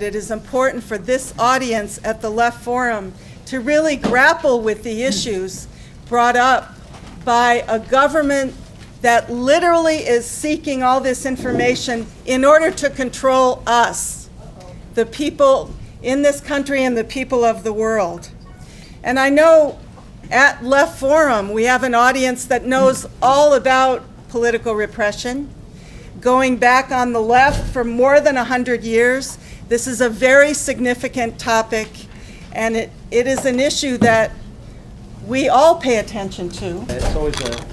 it is important for this audience at the Left Forum to really grapple with the issues brought up by a government that literally is seeking all this information in order to control us, the people in this country and the people of the world. And I know at Left Forum we have an audience that knows all about political repression, going back on the left for more than 100 years. This is a very significant topic, and it is an issue that we all pay attention to. It's always a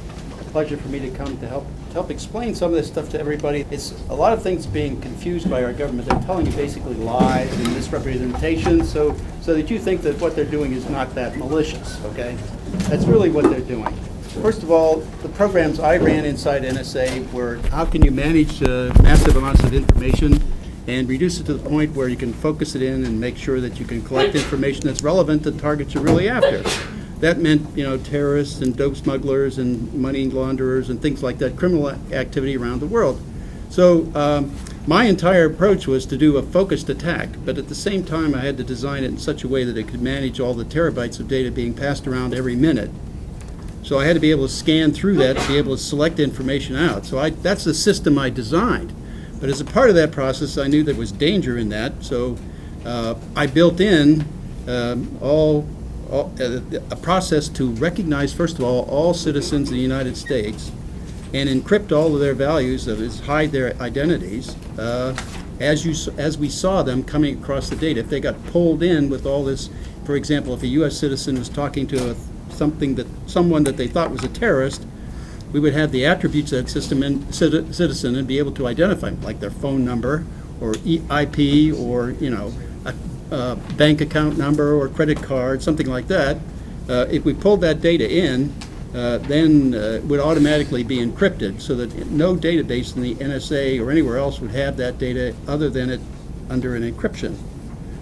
pleasure for me to come to help explain some of this stuff to everybody. It's a lot of things being confused by our government. They're telling you basically lies and misrepresentations so that you think that what they're doing is not that malicious, okay? That's really what they're doing. First of all, the programs I ran inside NSA were how can you manage massive amounts of information and reduce it to the point where you can focus it in and make sure that you can collect information that's relevant to targets you're really after. That meant, terrorists and dope smugglers and money launderers and things like that, criminal activity around the world. So my entire approach was to do a focused attack, but at the same time I had to design it in such a way that it could manage all the terabytes of data being passed around every minute. So I had to be able to scan through that to be able to select information out. So that's the system I designed. But as a part of that process, I knew there was danger in that. So I built in a process to recognize, first of all citizens of the United States and encrypt all of their values, that is, hide their identities, as we saw them coming across the data. If they got pulled in with all this, for example, if a U.S. citizen was talking to someone that they thought was a terrorist, we would have the attributes of that citizen and be able to identify them, like their phone number or IP or a bank account number or credit card, something like that. If we pulled that data in, then it would automatically be encrypted so that no database in the NSA or anywhere else would have that data other than it under an encryption.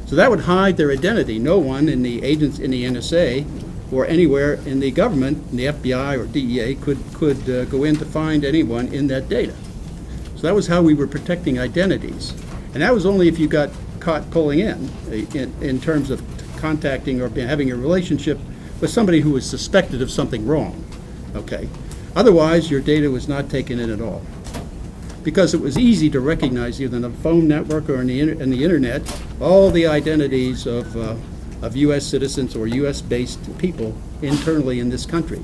So that would hide their identity. No one in the agents in the NSA or anywhere in the government, in the FBI or DEA, could go in to find anyone in that data. So that was how we were protecting identities. And that was only if you got caught pulling in terms of contacting or having a relationship with somebody who was suspected of something wrong, okay? Otherwise, your data was not taken in at all. Because it was easy to recognize either in the phone network or in the internet, all the identities of U.S. citizens or U.S.-based people internally in this country.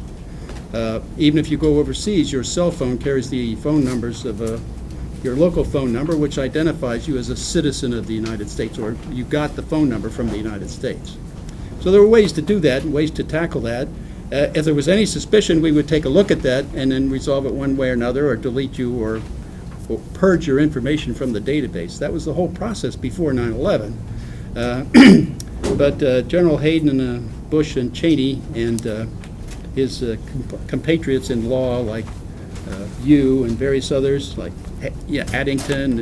Even if you go overseas, your cell phone carries the phone numbers of your local phone number, which identifies you as a citizen of the United States, or you got the phone number from the United States. So there were ways to do that and ways to tackle that. If there was any suspicion, we would take a look at that and then resolve it one way or another, or delete you or purge your information from the database. That was the whole process before 9/11. But General Hayden and Bush and Cheney and his compatriots in law, like you and various others, like Addington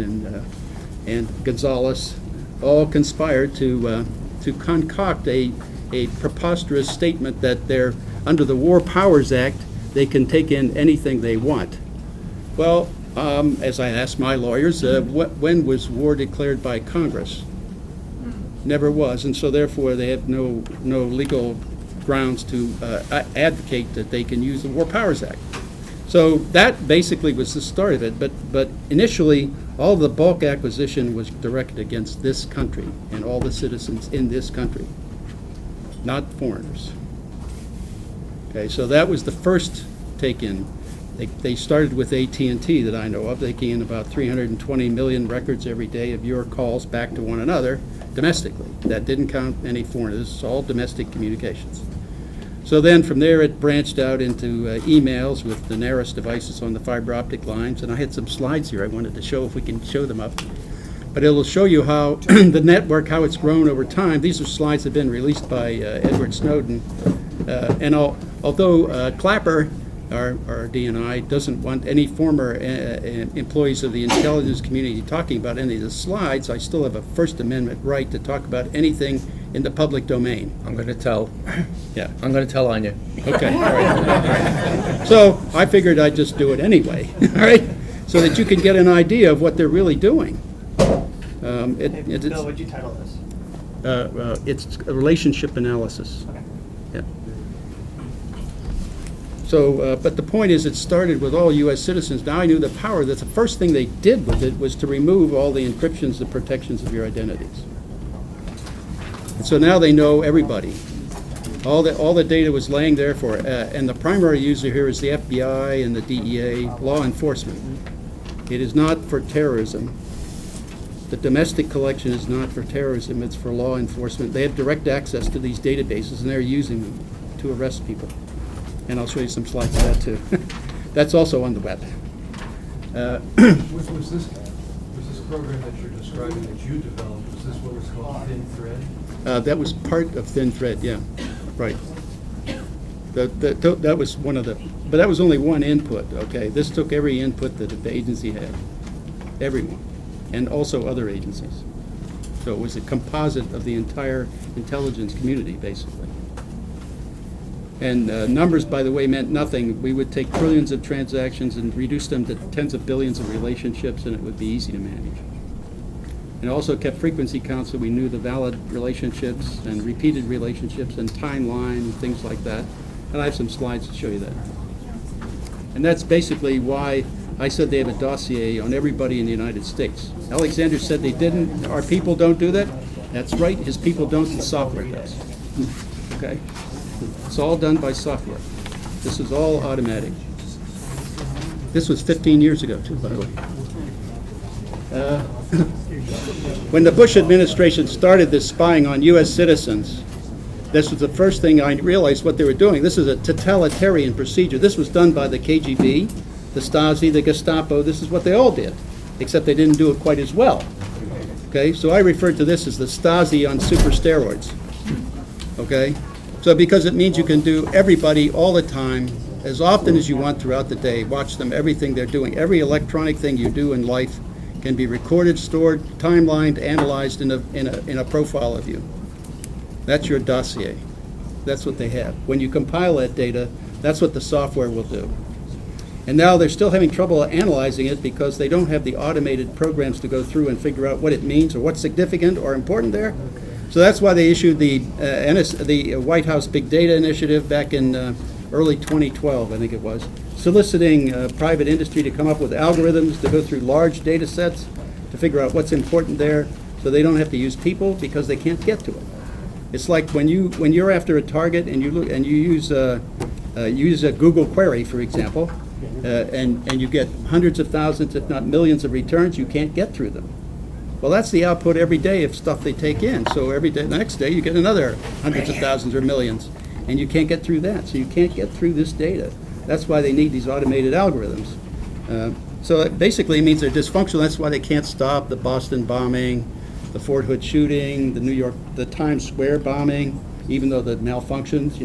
and Gonzalez, all conspired to concoct a preposterous statement that they're under the War Powers Act, they can take in anything they want. Well, as I asked my lawyers, when was war declared by Congress? Never was, and so therefore they have no legal grounds to advocate that they can use the War Powers Act. So that basically was the start of it, but initially all the bulk acquisition was directed against this country and all the citizens in this country, not foreigners. Okay, so that was the first take-in. They started with AT&T that I know of. They gained about 320 million records every day of your calls back to one another domestically. That didn't count any foreigners. It's all domestic communications. So then from there it branched out into emails with the narrowest devices on the fiber optic lines. And I had some slides here I wanted to show, if we can show them up. But it'll show you how the network, how it's grown over time. These are slides that have been released by Edward Snowden. And although Clapper, our DNI, doesn't want any former employees of the intelligence community talking about any of the slides, I still have a First Amendment right to talk about anything in the public domain. I'm going to tell. Yeah. I'm going to tell on you. Okay. All right. So I figured I'd just do it anyway. All right. So that you can get an idea of what they're really doing. Bill, what'd you title this? It's a relationship analysis. Okay. Yeah. So, but the point is, it started with all U.S. citizens. Now I knew the power that the first thing they did with it was to remove all the encryptions, the protections of your identities. And so now they know everybody. All the data was laying there for, and the primary user here is the FBI and the DEA, law enforcement. It is not for terrorism. The domestic collection is not for terrorism, it's for law enforcement. They have direct access to these databases and they're using them to arrest people. And I'll show you some slides of that too. That's also on the web. Was this program that you're describing that you developed, was this what was called Thin Thread? That was part of Thin Thread, yeah, right. That was one of the, but that was only one input, okay? This took every input that the agency had, everyone, and also other agencies. So it was a composite of the entire intelligence community, basically. And numbers, by the way, meant nothing. We would take trillions of transactions and reduce them to tens of billions of relationships, and it would be easy to manage. And also kept frequency counts so we knew the valid relationships and repeated relationships and timeline and things like that. And I have some slides to show you that. And that's basically why I said they have a dossier on everybody in the United States. Alexander said they didn't. Our people don't do that. That's right. His people don't. The software does. Okay? It's all done by software. This is all automatic. This was 15 years ago, too, by the way. When the Bush administration started this spying on U.S. citizens, this was the first thing I realized what they were doing. This is a totalitarian procedure. This was done by the KGB, the Stasi, the Gestapo. This is what they all did, except they didn't do it quite as well. Okay, so I referred to this as the Stasi on super steroids. Okay, so because it means you can do everybody all the time, as often as you want throughout the day, watch them, everything they're doing. Every electronic thing you do in life can be recorded, stored, timelined, analyzed in a profile of you. That's your dossier. That's what they have. When you compile that data, that's what the software will do. And now they're still having trouble analyzing it because they don't have the automated programs to go through and figure out what it means or what's significant or important there. So that's why they issued the White House Big Data Initiative back in early 2012, I think it was, soliciting private industry to come up with algorithms to go through large data sets to figure out what's important there so they don't have to use people because they can't get to it. It's like when you're after a target and you use a Google query, for example, and you get hundreds of thousands, if not millions of returns, you can't get through them. Well, that's the output every day of stuff they take in. So every day, the next day, you get another hundreds of thousands or millions, and you can't get through that. So you can't get through this data. That's why they need these automated algorithms. So it basically means they're dysfunctional. That's why they can't stop the Boston bombing, the Fort Hood shooting, the Times Square bombing, even though that malfunctions,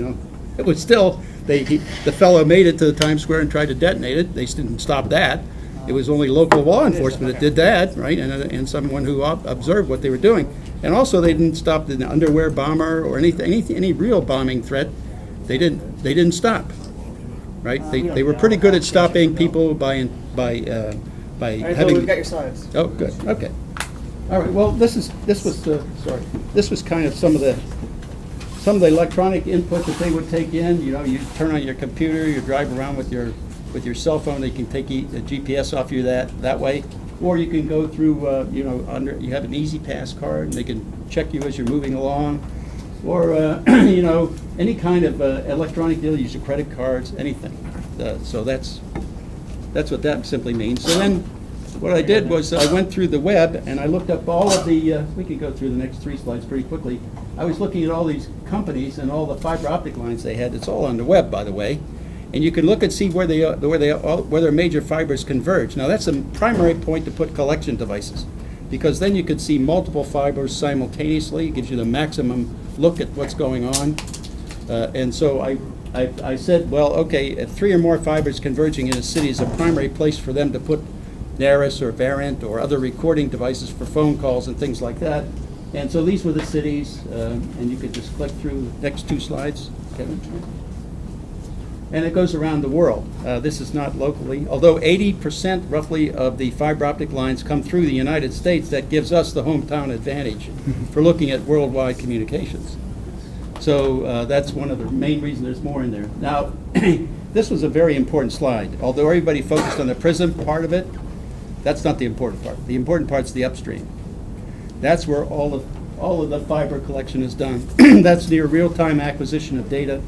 it was still, the fellow made it to the Times Square and tried to detonate it. They didn't stop that. It was only local law enforcement that did that, right? And someone who observed what they were doing. And also they didn't stop the underwear bomber or any real bombing threat. They didn't stop, right? They were pretty good at stopping people by having. We've got your slides. Oh, good. Okay. All right. Well, this was kind of some of the electronic input that they would take in. You turn on your computer, you drive around with your cell phone. They can take a GPS off you that way, or you can go through. You have an Easy Pass card, and they can check you as you're moving along, or any kind of electronic deal. Use your credit cards, anything. So that's what that simply means. So then, what I did was I went through the web and I looked up all of the. We could go through the next 3 slides pretty quickly. I was looking at all these companies and all the fiber optic lines they had. It's all on the web, by the way. And you can look and see where their major fibers converge. Now that's a primary point to put collection devices, because then you could see multiple fibers simultaneously. It gives you the maximum look at what's going on. And so I said, well, okay, if 3 or more fibers converging in a city is a primary place for them to put Naris or Variant or other recording devices for phone calls and things like that. And so these were the cities, and you could just click through the next 2 slides, Kevin. and it goes around the world. This is not locally, although 80% roughly of the fiber optic lines come through the United States. That gives us the hometown advantage for looking at worldwide communications. So that's one of the main reasons there's more in there. Now, this was a very important slide. Although everybody focused on the PRISM part of it, that's not the important part. The important part's the upstream. That's where all of the fiber collection is done. That's near real-time acquisition of data.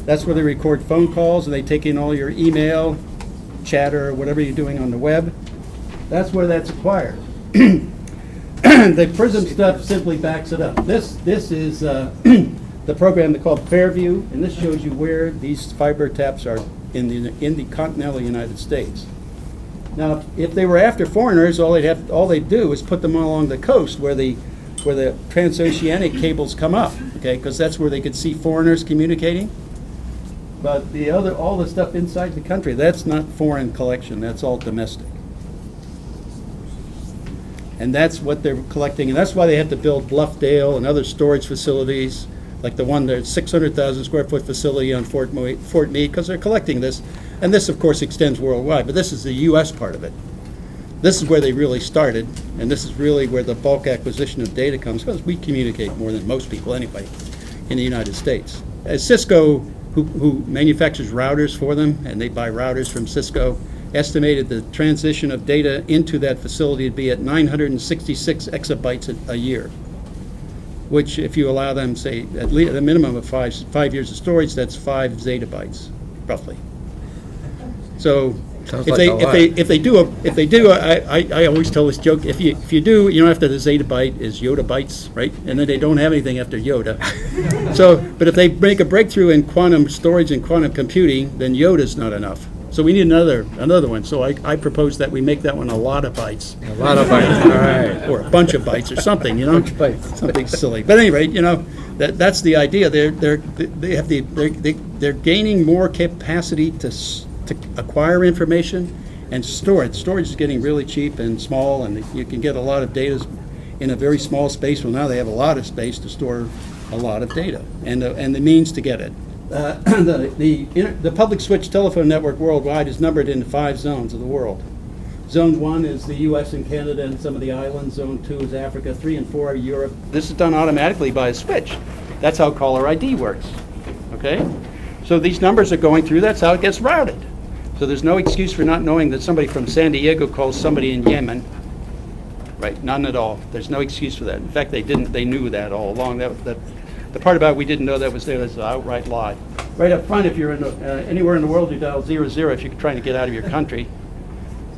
That's where they record phone calls and they take in all your email, chatter, whatever you're doing on the web. That's where that's acquired. The PRISM stuff simply backs it up. This is the program they call Fairview, and this shows you where these fiber taps are in the continental United States. Now, if they were after foreigners, all they'd do is put them along the coast where the transoceanic cables come up, okay? Because that's where they could see foreigners communicating. But all the stuff inside the country, that's not foreign collection. That's all domestic. And that's what they're collecting, and that's why they have to build Bluffdale and other storage facilities, like the one there, 600,000 square foot facility on Fort Meade, because they're collecting this. And this, of course, extends worldwide, but this is the U.S. part of it. This is where they really started, and this is really where the bulk acquisition of data comes, because we communicate more than most people anyway in the United States. As Cisco, who manufactures routers for them, and they buy routers from Cisco, estimated the transition of data into that facility to be at 966 exabytes a year, which if you allow them, say, at least a minimum of five years of storage, that's 5 zettabytes, roughly. So if they do, I always tell this joke, if you do, after the zettabyte is Yoda bytes, right? And then they don't have anything after Yoda. But if they make a breakthrough in quantum storage and quantum computing, then Yoda's not enough. So we need another one. So I propose that we make that one a lot of bytes. A lot of bytes, all right. Or a bunch of bytes or something, Bunch of bytes. something silly. But at any rate, that's the idea. They're gaining more capacity to acquire information and store it. Storage is getting really cheap and small, and you can get a lot of data in a very small space. Well, now they have a lot of space to store a lot of data and the means to get it. The public switch telephone network worldwide is numbered into 5 zones of the world. Zone 1 is the U.S. and Canada and some of the islands. Zone 2 is Africa. 3 and 4 are Europe. This is done automatically by a switch. That's how caller ID works. Okay? So these numbers are going through. That's how it gets routed. So there's no excuse for not knowing that somebody from San Diego calls somebody in Yemen. Right? None at all. There's no excuse for that. In fact, they didn't. They knew that all along. The part about we didn't know that was there, that's an outright lie. Right up front, if you're in anywhere in the world, you dial 00 if you're trying to get out of your country.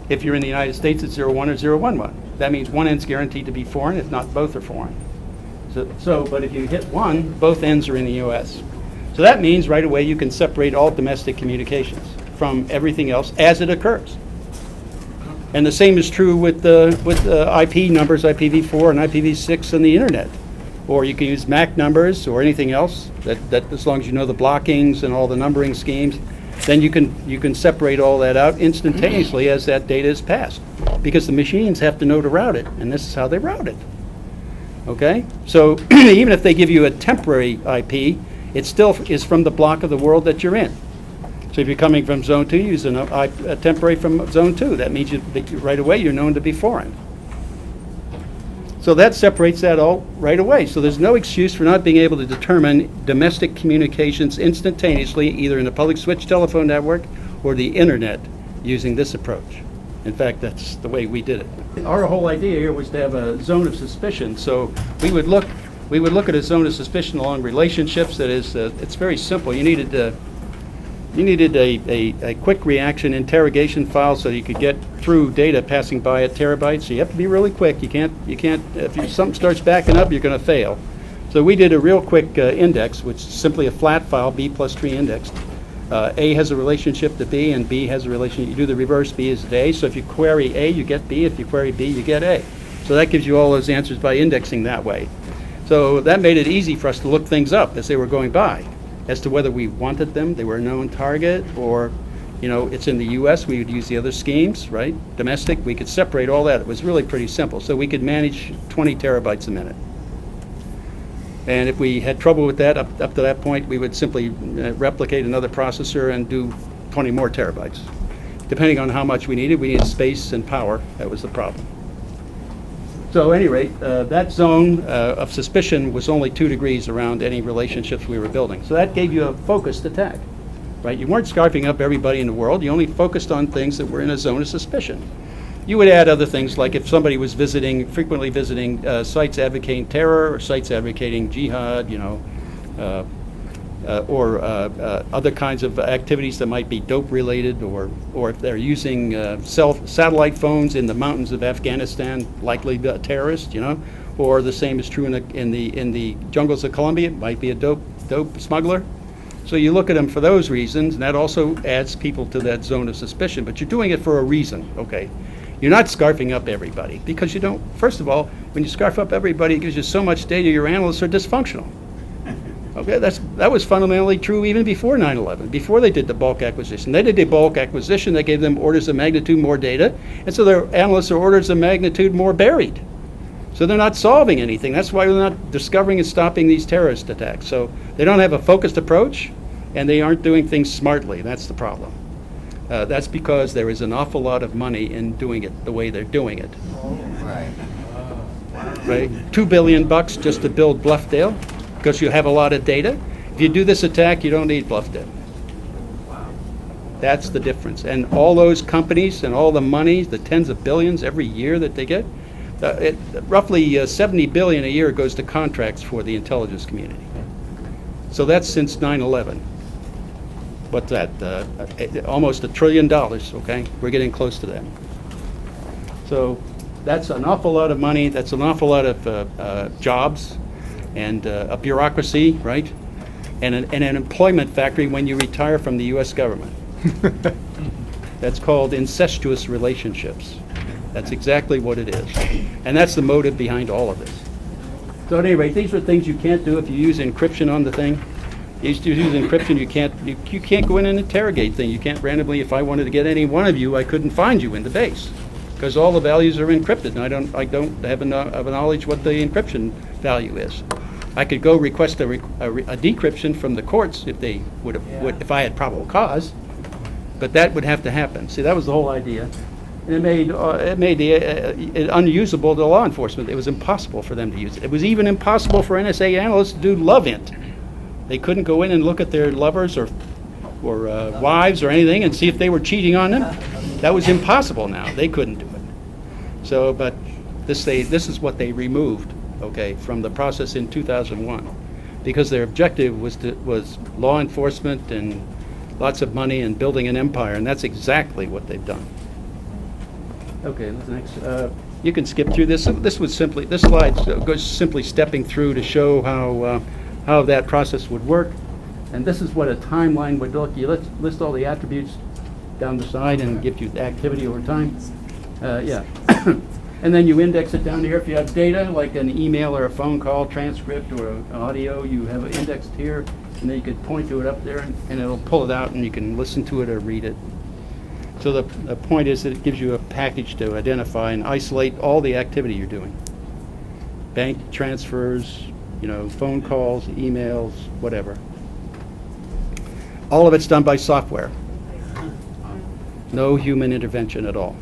If you're in the United States, it's 01 or 011. That means one end's guaranteed to be foreign, if not both are foreign. But if you hit 1, both ends are in the U.S. So that means right away you can separate all domestic communications from everything else as it occurs. And the same is true with IP numbers, IPv4 and IPv6 and the internet. Or you can use MAC numbers or anything else that as long as you know the blockings and all the numbering schemes, then you can separate all that out instantaneously as that data is passed, because the machines have to know to route it, and this is how they route it. Okay? So even if they give you a temporary IP, it still is from the block of the world that you're in. So if you're coming from Zone 2, use a temporary from Zone 2. That means right away you're known to be foreign. So that separates that all right away. So there's no excuse for not being able to determine domestic communications instantaneously, either in the public switch telephone network or the internet, using this approach. In fact, that's the way we did it. Our whole idea here was to have a zone of suspicion. So we would look at a zone of suspicion along relationships. That is, it's very simple. You needed a quick reaction interrogation file so you could get through data passing by at terabytes. So you have to be really quick. You can't. If something starts backing up, you're going to fail. So we did a real quick index, which is simply a flat file, B plus tree indexed. A has a relationship to B, and B has a relationship. You do the reverse, B is to A. So if you query A, you get B. If you query B, you get A. So that gives you all those answers by indexing that way. So that made it easy for us to look things up as they were going by, as to whether we wanted them, they were a known target, or, it's in the U.S., we would use the other schemes, right? Domestic, we could separate all that. It was really pretty simple. So we could manage 20 terabytes a minute. And if we had trouble with that up to that point, we would simply replicate another processor and do 20 more terabytes. Depending on how much we needed space and power. That was the problem. So at any rate, that zone of suspicion was only 2 degrees around any relationships we were building. So that gave you a focused attack, right? You weren't scarfing up everybody in the world. You only focused on things that were in a zone of suspicion. You would add other things, like if somebody was frequently visiting sites advocating terror or sites advocating jihad, or other kinds of activities that might be dope-related, or if they're using satellite phones in the mountains of Afghanistan, likely a terrorist, or the same is true in the jungles of Colombia. It might be a dope smuggler. So you look at them for those reasons, and that also adds people to that zone of suspicion. But you're doing it for a reason, okay? You're not scarfing up everybody, because you don't. First of all, when you scarf up everybody, it gives you so much data, your analysts are dysfunctional. Okay, that was fundamentally true even before 9/11, before they did the bulk acquisition. They did the bulk acquisition, they gave them orders of magnitude more data, and so their analysts are orders of magnitude more buried. So they're not solving anything. That's why they're not discovering and stopping these terrorist attacks. So they don't have a focused approach, and they aren't doing things smartly. That's the problem. That's because there is an awful lot of money in doing it the way they're doing it. Right? $2 billion just to build Bluffdale, because you have a lot of data. If you do this attack, you don't need Bluffdale. That's the difference. And all those companies and all the money, the tens of billions every year that they get, roughly 70 billion a year goes to contracts for the intelligence community. So that's since 9/11. What's that? Almost $1 trillion, okay? We're getting close to that. So that's an awful lot of money. That's an awful lot of jobs and a bureaucracy, right? And an employment factory when you retire from the U.S. government. That's called incestuous relationships. That's exactly what it is. And that's the motive behind all of this. So at any rate, these are things you can't do if you use encryption on the thing. If you use encryption, you can't go in and interrogate things. You can't randomly, if I wanted to get any one of you, I couldn't find you in the base, because all the values are encrypted, and I don't have a knowledge what the encryption value is. I could go request a decryption from the courts if they would if I had probable cause, but that would have to happen. See, that was the whole idea. And it made it unusable to law enforcement. It was impossible for them to use it. It was even impossible for NSA analysts to do love-int. They couldn't go in and look at their lovers or wives or anything and see if they were cheating on them. That was impossible now. They couldn't do it. So, but this is what they removed, okay, from the process in 2001, because their objective was law enforcement and lots of money and building an empire, and that's exactly what they've done. Okay, next. You can skip through this. This slide goes simply stepping through to show how that process would work. And this is what a timeline would look. You list all the attributes down the side and give you the activity over time. And then you index it down here. If you have data, like an email or a phone call transcript or an audio, you have it indexed here, and then you could point to it up there, and it'll pull it out, and you can listen to it or read it. So the point is that it gives you a package to identify and isolate all the activity you're doing. Bank transfers, phone calls, emails, whatever. All of it's done by software. No human intervention at all.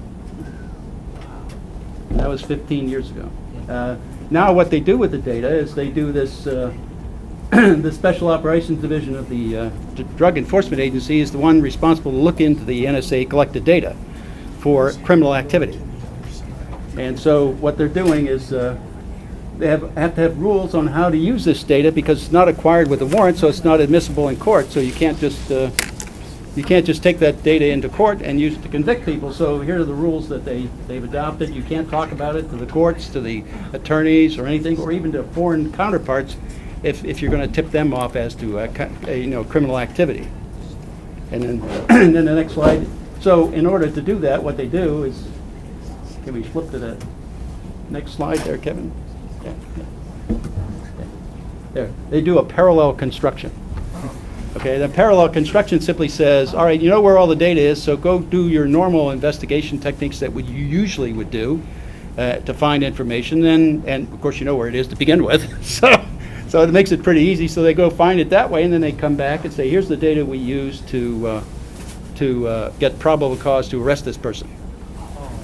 And that was 15 years ago. Now what they do with the data is they do this, the Special Operations Division of the Drug Enforcement Agency is the one responsible to look into the NSA collected data for criminal activity. And so what they're doing is they have to have rules on how to use this data, because it's not acquired with a warrant, so it's not admissible in court. So you can't just take that data into court and use it to convict people. So here are the rules that they've adopted. You can't talk about it to the courts, to the attorneys, or anything, or even to foreign counterparts if you're going to tip them off as to criminal activity. And then and then the next slide. So in order to do that, what they do is, can we flip to the next slide there, Kevin? Yeah. There, they do a parallel construction. Okay, the parallel construction simply says, all right, you know where all the data is, so go do your normal investigation techniques that you usually would do to find information, and of course you know where it is to begin with. So it makes it pretty easy. So they go find it that way, and then they come back and say, here's the data we used to get probable cause to arrest this person.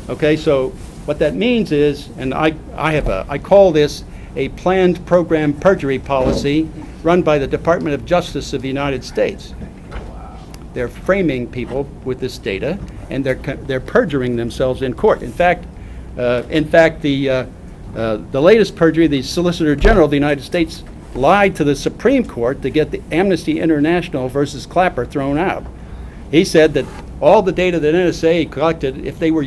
Okay, so what that means is, and I call this a planned program perjury policy run by the Department of Justice of the United States. They're framing people with this data, and they're perjuring themselves in court. In fact, the latest perjury, the Solicitor General of the United States lied to the Supreme Court to get the Amnesty International versus Clapper thrown out. He said that all the data that NSA collected, if it were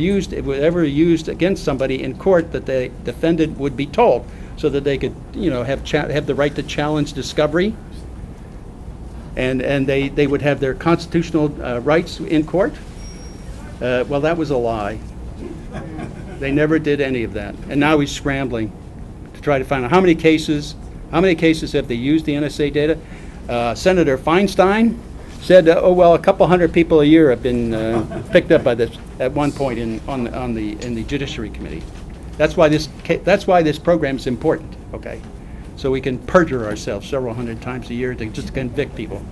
ever used against somebody in court, that the defendant would be told, so that they could, have the right to challenge discovery, and they would have their constitutional rights in court. Well, that was a lie. They never did any of that, and now he's scrambling to try to find out how many cases have they used the NSA data. Senator Feinstein said, a couple hundred people a year have been picked up by this at one point in the Judiciary Committee. That's why this program is important. Okay, so we can perjure ourselves several hundred times a year to just convict people.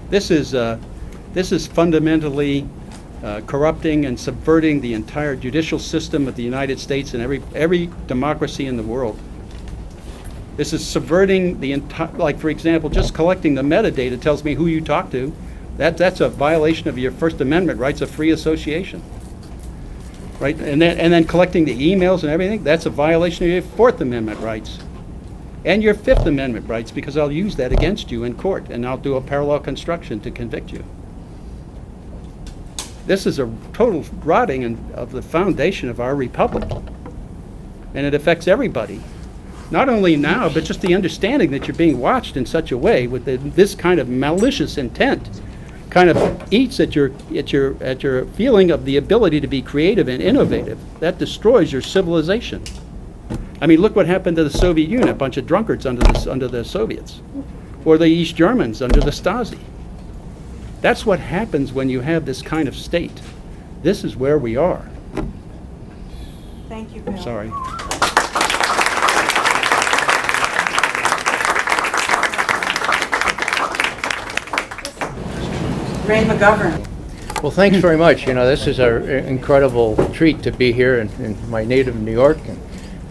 This is fundamentally corrupting and subverting the entire judicial system of the United States and every democracy in the world. This is subverting the entire, like for example, just collecting the metadata tells me who you talk to. That's a violation of your First Amendment rights of free association, right? And then collecting the emails and everything, that's a violation of your Fourth Amendment rights and your Fifth Amendment rights, because I'll use that against you in court, and I'll do a parallel construction to convict you. This is a total rotting of the foundation of our republic, and it affects everybody. Not only now, but just the understanding that you're being watched in such a way with this kind of malicious intent kind of eats at your feeling of the ability to be creative and innovative. That destroys your civilization. I mean, look what happened to the Soviet Union, a bunch of drunkards under the Soviets, or the East Germans under the Stasi. That's what happens when you have this kind of state. This is where we are. Thank you, Bill. Sorry. Ray McGovern. Well, thanks very much. This is an incredible treat to be here in my native New York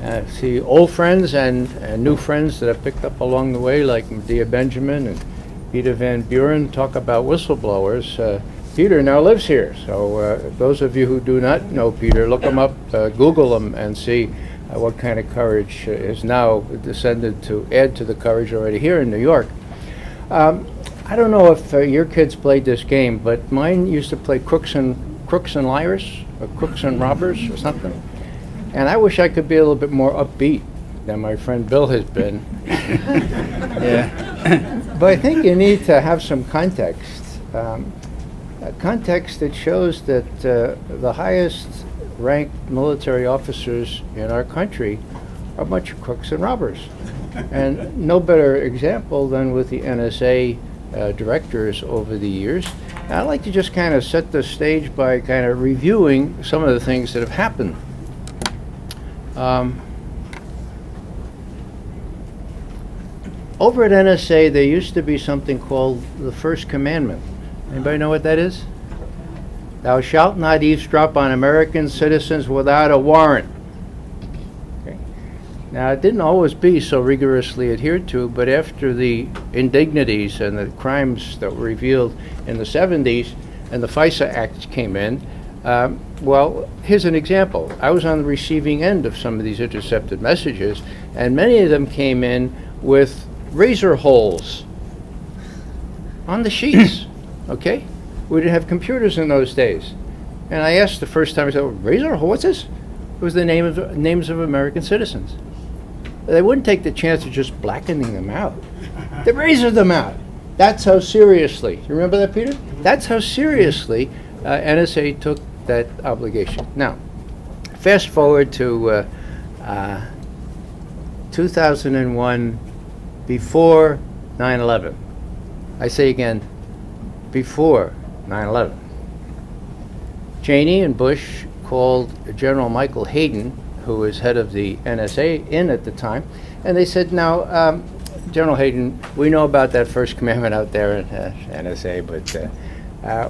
and see old friends and new friends that I've picked up along the way, like Medea Benjamin and Peter Van Buren, talk about whistleblowers. Peter now lives here, so those of you who do not know Peter, look him up, Google him, and see what kind of courage is now descended to add to the courage already here in New York. I don't know if your kids played this game, but mine used to play crooks and liars, or crooks and robbers, or something. And I wish I could be a little bit more upbeat than my friend Bill has been. Yeah. But I think you need to have some context. A context that shows that the highest ranked military officers in our country are a bunch of crooks and robbers. And no better example than with the NSA directors over the years. And I'd like to just kind of set the stage by kind of reviewing some of the things that have happened. Over at NSA, there used to be something called the First Commandment. Anybody know what that is? Thou shalt not eavesdrop on American citizens without a warrant. Okay. Now, it didn't always be so rigorously adhered to, but after the indignities and the crimes that were revealed in the 70s and the FISA Act came in, well, here's an example. I was on the receiving end of some of these intercepted messages, and many of them came in with razor holes on the sheets, okay? We didn't have computers in those days. And I asked the first time, I said, razor hole, what's this? It was the names of American citizens. They wouldn't take the chance of just blackening them out. They razored them out. That's how seriously, you remember that, Peter? That's how seriously NSA took that obligation. Now, fast forward to 2001, before 9/11. I say again, before 9/11. Cheney and Bush called General Michael Hayden, who was head of the NSA, in at the time, and they said, now, General Hayden, we know about that first commandment out there in NSA, but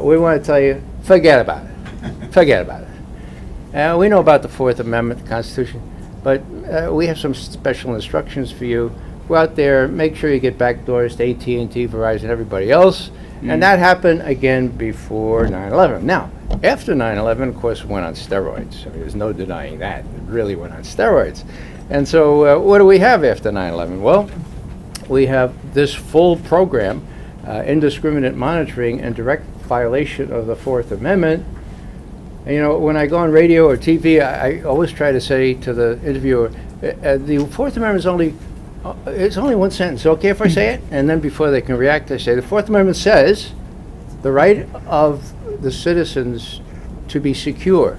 we want to tell you, forget about it. Forget about it. We know about the Fourth Amendment, the Constitution, but we have some special instructions for you. Go out there, make sure you get back doors to AT&T, Verizon, everybody else. And that happened again before 9/11. Now, after 9/11, of course, it went on steroids. I mean, there's no denying that. It really went on steroids. And so what do we have after 9/11? Well, we have this full program, indiscriminate monitoring and direct violation of the Fourth Amendment. And, you know, when I go on radio or TV, I always try to say to the interviewer, the Fourth Amendment is only it's only one sentence. Okay if I say it? And then before they can react, I say, the Fourth Amendment says the right of the citizens to be secure.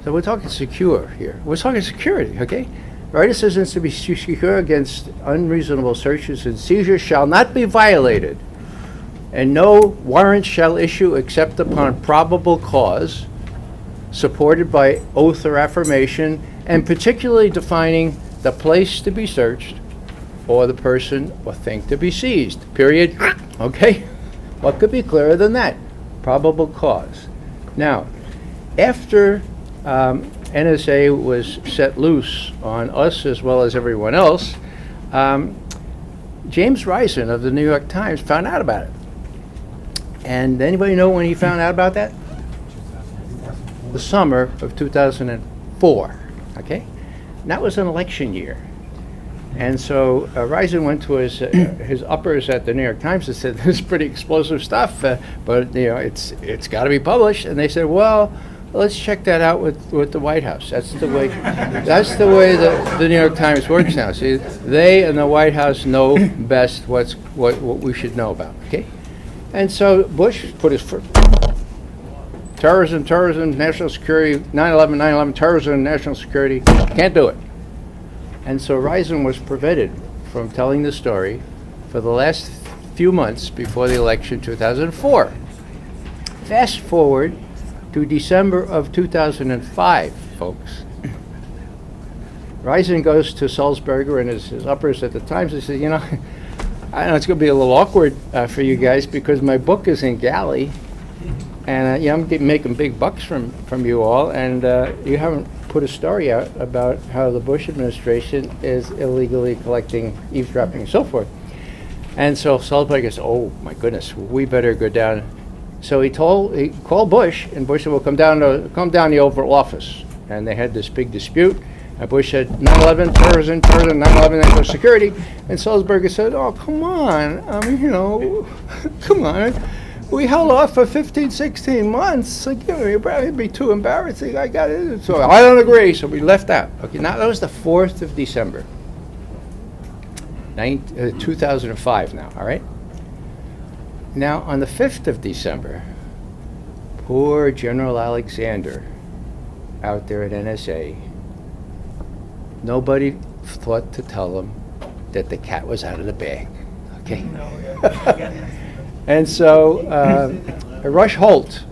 So we're talking secure here. We're talking security, okay? The right of citizens to be secure against unreasonable searches and seizures shall not be violated, and no warrant shall issue except upon probable cause, supported by oath or affirmation, and particularly defining the place to be searched or the person or thing to be seized, period. Okay? What could be clearer than that? Probable cause. Now, after NSA was set loose on us as well as everyone else, James Risen of the New York Times found out about it. And anybody know when he found out about that? The summer of 2004, okay? And that was an election year. And so Risen went to his uppers at the New York Times and said, "This is pretty explosive stuff, but you know, it's got to be published." And they said, "Well, let's check that out with the White House." That's the way the New York Times works now. See, they and the White House know best what we should know about. Okay, and so Bush put his foot. Terrorism, national security, 9/11, terrorism, national security, can't do it. And so Risen was prevented from telling the story for the last few months before the election 2004. Fast forward to December of 2005, folks. Risen goes to Sulzberger and his uppers at the Times and says, "You know, I know it's going to be a little awkward for you guys because my book is in galley, and I'm making big bucks from you all, and you haven't put a story out about how the Bush administration is illegally collecting, eavesdropping, and so forth." And so Sulzberger says, "Oh my goodness, we better go down." So he called Bush, and Bush said, "Well, come down to the Oval Office." And they had this big dispute. And Bush said, 9/11 terrorism, 9/11 national security. And Sulzberger said, "Oh, come on, I mean, you know, come on. We held off for 15, 16 months. Like, you know, it'd be too embarrassing. I got it." So I don't agree. So we left out. Okay, now that was the 4th of December, 2005 now, all right? Now, on the 5th of December, poor General Alexander out there at NSA, nobody thought to tell him that the cat was out of the bag, okay? And so Rush Holt,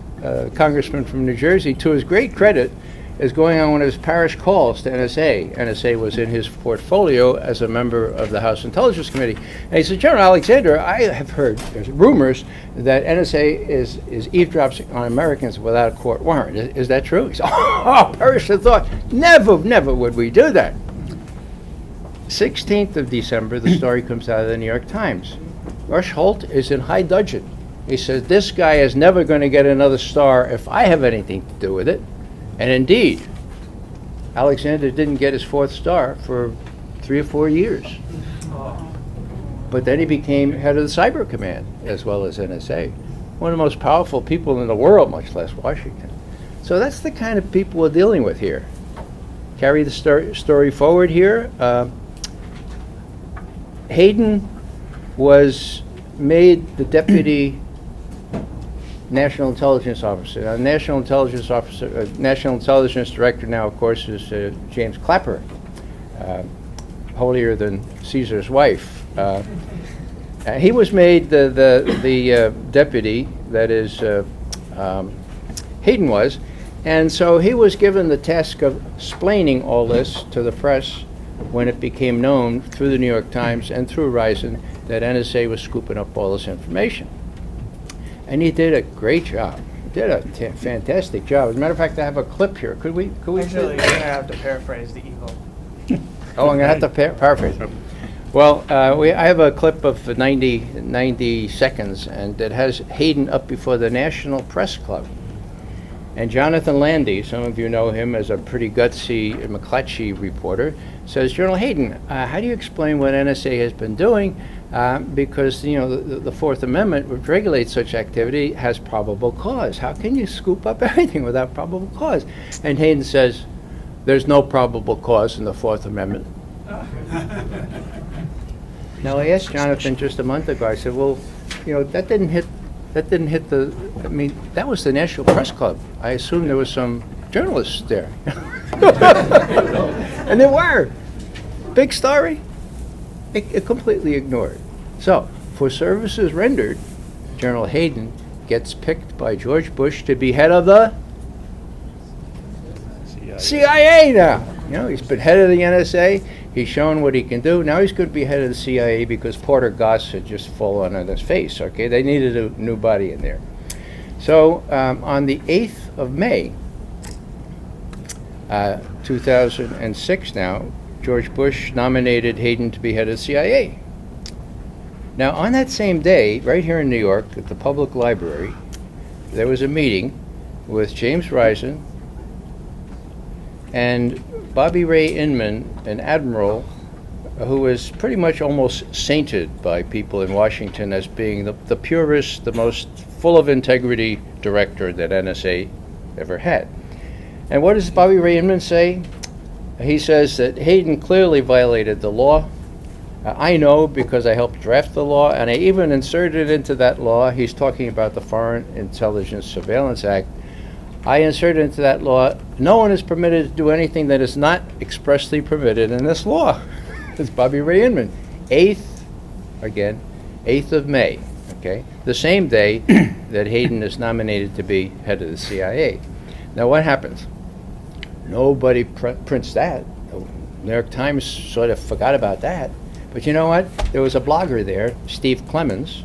congressman from New Jersey, to his great credit, is going on one of his parish calls to NSA. NSA was in his portfolio as a member of the House Intelligence Committee. And he said, "General Alexander, I have heard there's rumors that NSA is eavesdropping on Americans without a court warrant. Is that true?" He said, "Oh, perish the thought. Never would we do that." 16th of December, the story comes out of the New York Times. Rush Holt is in high dudgeon. He says, "This guy is never going to get another star if I have anything to do with it." And indeed, Alexander didn't get his 4th star for 3 or 4 years. But then he became head of the Cyber Command as well as NSA. One of the most powerful people in the world, much less Washington. So that's the kind of people we're dealing with here. Carry the story forward here. Hayden was made the deputy National Intelligence Officer. Now, National Intelligence Director now, of course, is James Clapper, holier than Caesar's wife. He was made the deputy, that is, Hayden was, and so he was given the task of explaining all this to the press when it became known through the New York Times and through Risen that NSA was scooping up all this information. And he did a great job. Did a fantastic job. As a matter of fact, I have a clip here. Could we? Actually, you're gonna have to paraphrase the evil. Oh, I'm gonna have to paraphrase. Well, I have a clip of 90 seconds, and it has Hayden up before the National Press Club. And Jonathan Landy, some of you know him as a pretty gutsy McClatchy reporter, says, General Hayden, how do you explain what NSA has been doing? Because, you know, the Fourth Amendment, which regulates such activity, has probable cause. How can you scoop up everything without probable cause? And Hayden says, there's no probable cause in the Fourth Amendment. Now, I asked Jonathan just a month ago, I said, well, you know, that didn't hit the, I mean, that was the National Press Club. I assumed there was some journalists there. And there were. Big story. It completely ignored. So, for services rendered, General Hayden gets picked by George Bush to be head of the CIA now. You know, he's been head of the NSA. He's shown what he can do. Now he's going to be head of the CIA because Porter Goss had just fallen on his face. Okay, they needed a new body in there. So on the 8th of May, 2006 now, George Bush nominated Hayden to be head of the CIA. Now on that same day, right here in New York at the Public Library, there was a meeting with James Risen and Bobby Ray Inman, an admiral who was pretty much almost sainted by people in Washington as being the purest, the most full of integrity director that NSA ever had. And what does Bobby Ray Inman say? He says that Hayden clearly violated the law. I know because I helped draft the law, and I even inserted into that law, he's talking about the Foreign Intelligence Surveillance Act, I inserted into that law, no one is permitted to do anything that is not expressly permitted in this law. It's Bobby Ray Inman. 8th of May, okay? The same day that Hayden is nominated to be head of the CIA. Now what happens? Nobody prints that. The New York Times sort of forgot about that. But you know what? There was a blogger there, Steve Clemens,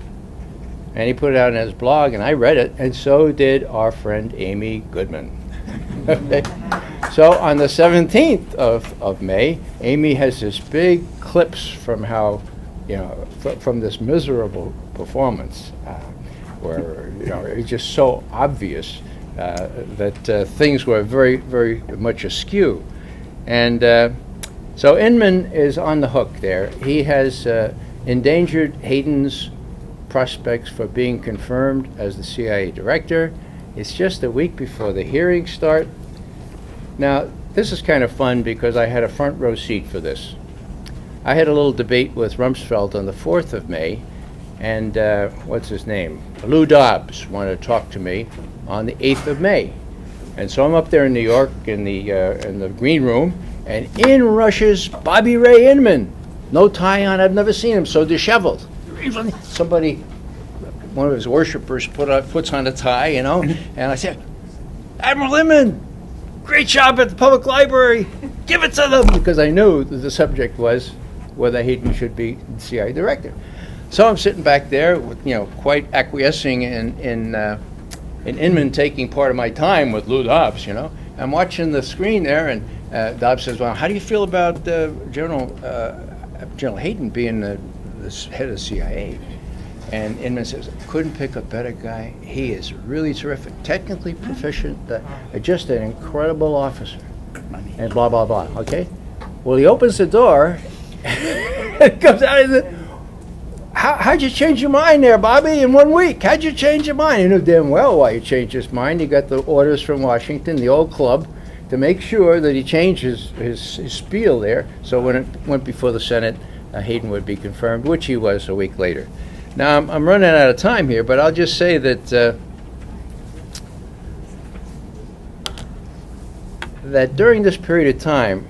and he put it out on his blog, and I read it, and so did our friend Amy Goodman. Okay. So on the 17th of May, Amy has this big clips from how, you know, from this miserable performance, where, you know, it's just so obvious that things were very, very much askew. And so Inman is on the hook there. He has endangered Hayden's prospects for being confirmed as the CIA director. It's just a week before the hearings start. Now, this is kind of fun because I had a front row seat for this. I had a little debate with Rumsfeld on the 4th of May, and what's his name? Lou Dobbs wanted to talk to me on the 8th of May. And so I'm up there in New York in the green room, and in rushes Bobby Ray Inman. No tie on, I've never seen him so disheveled. Somebody, one of his worshipers puts on a tie, you know, and I said, Admiral Inman, great job at the public library, give it to them, because I knew that the subject was whether Hayden should be CIA director. So I'm sitting back there, with, you know, quite acquiescing in Inman taking part of my time with Lou Dobbs, you know. I'm watching the screen there, and Dobbs says, well, how do you feel about General Hayden being the head of CIA? And Inman says, couldn't pick a better guy. He is really terrific, technically proficient, just an incredible officer, and blah, blah, blah, okay? Well, he opens the door, and comes out and says, how'd you change your mind there, Bobby, in 1 week? How'd you change your mind? He knew damn well why he changed his mind. He got the orders from Washington, the old club, to make sure that he changed his spiel there, so when it went before the Senate, Hayden would be confirmed, which he was a week later. Now, I'm running out of time here, but I'll just say that that during this period of time,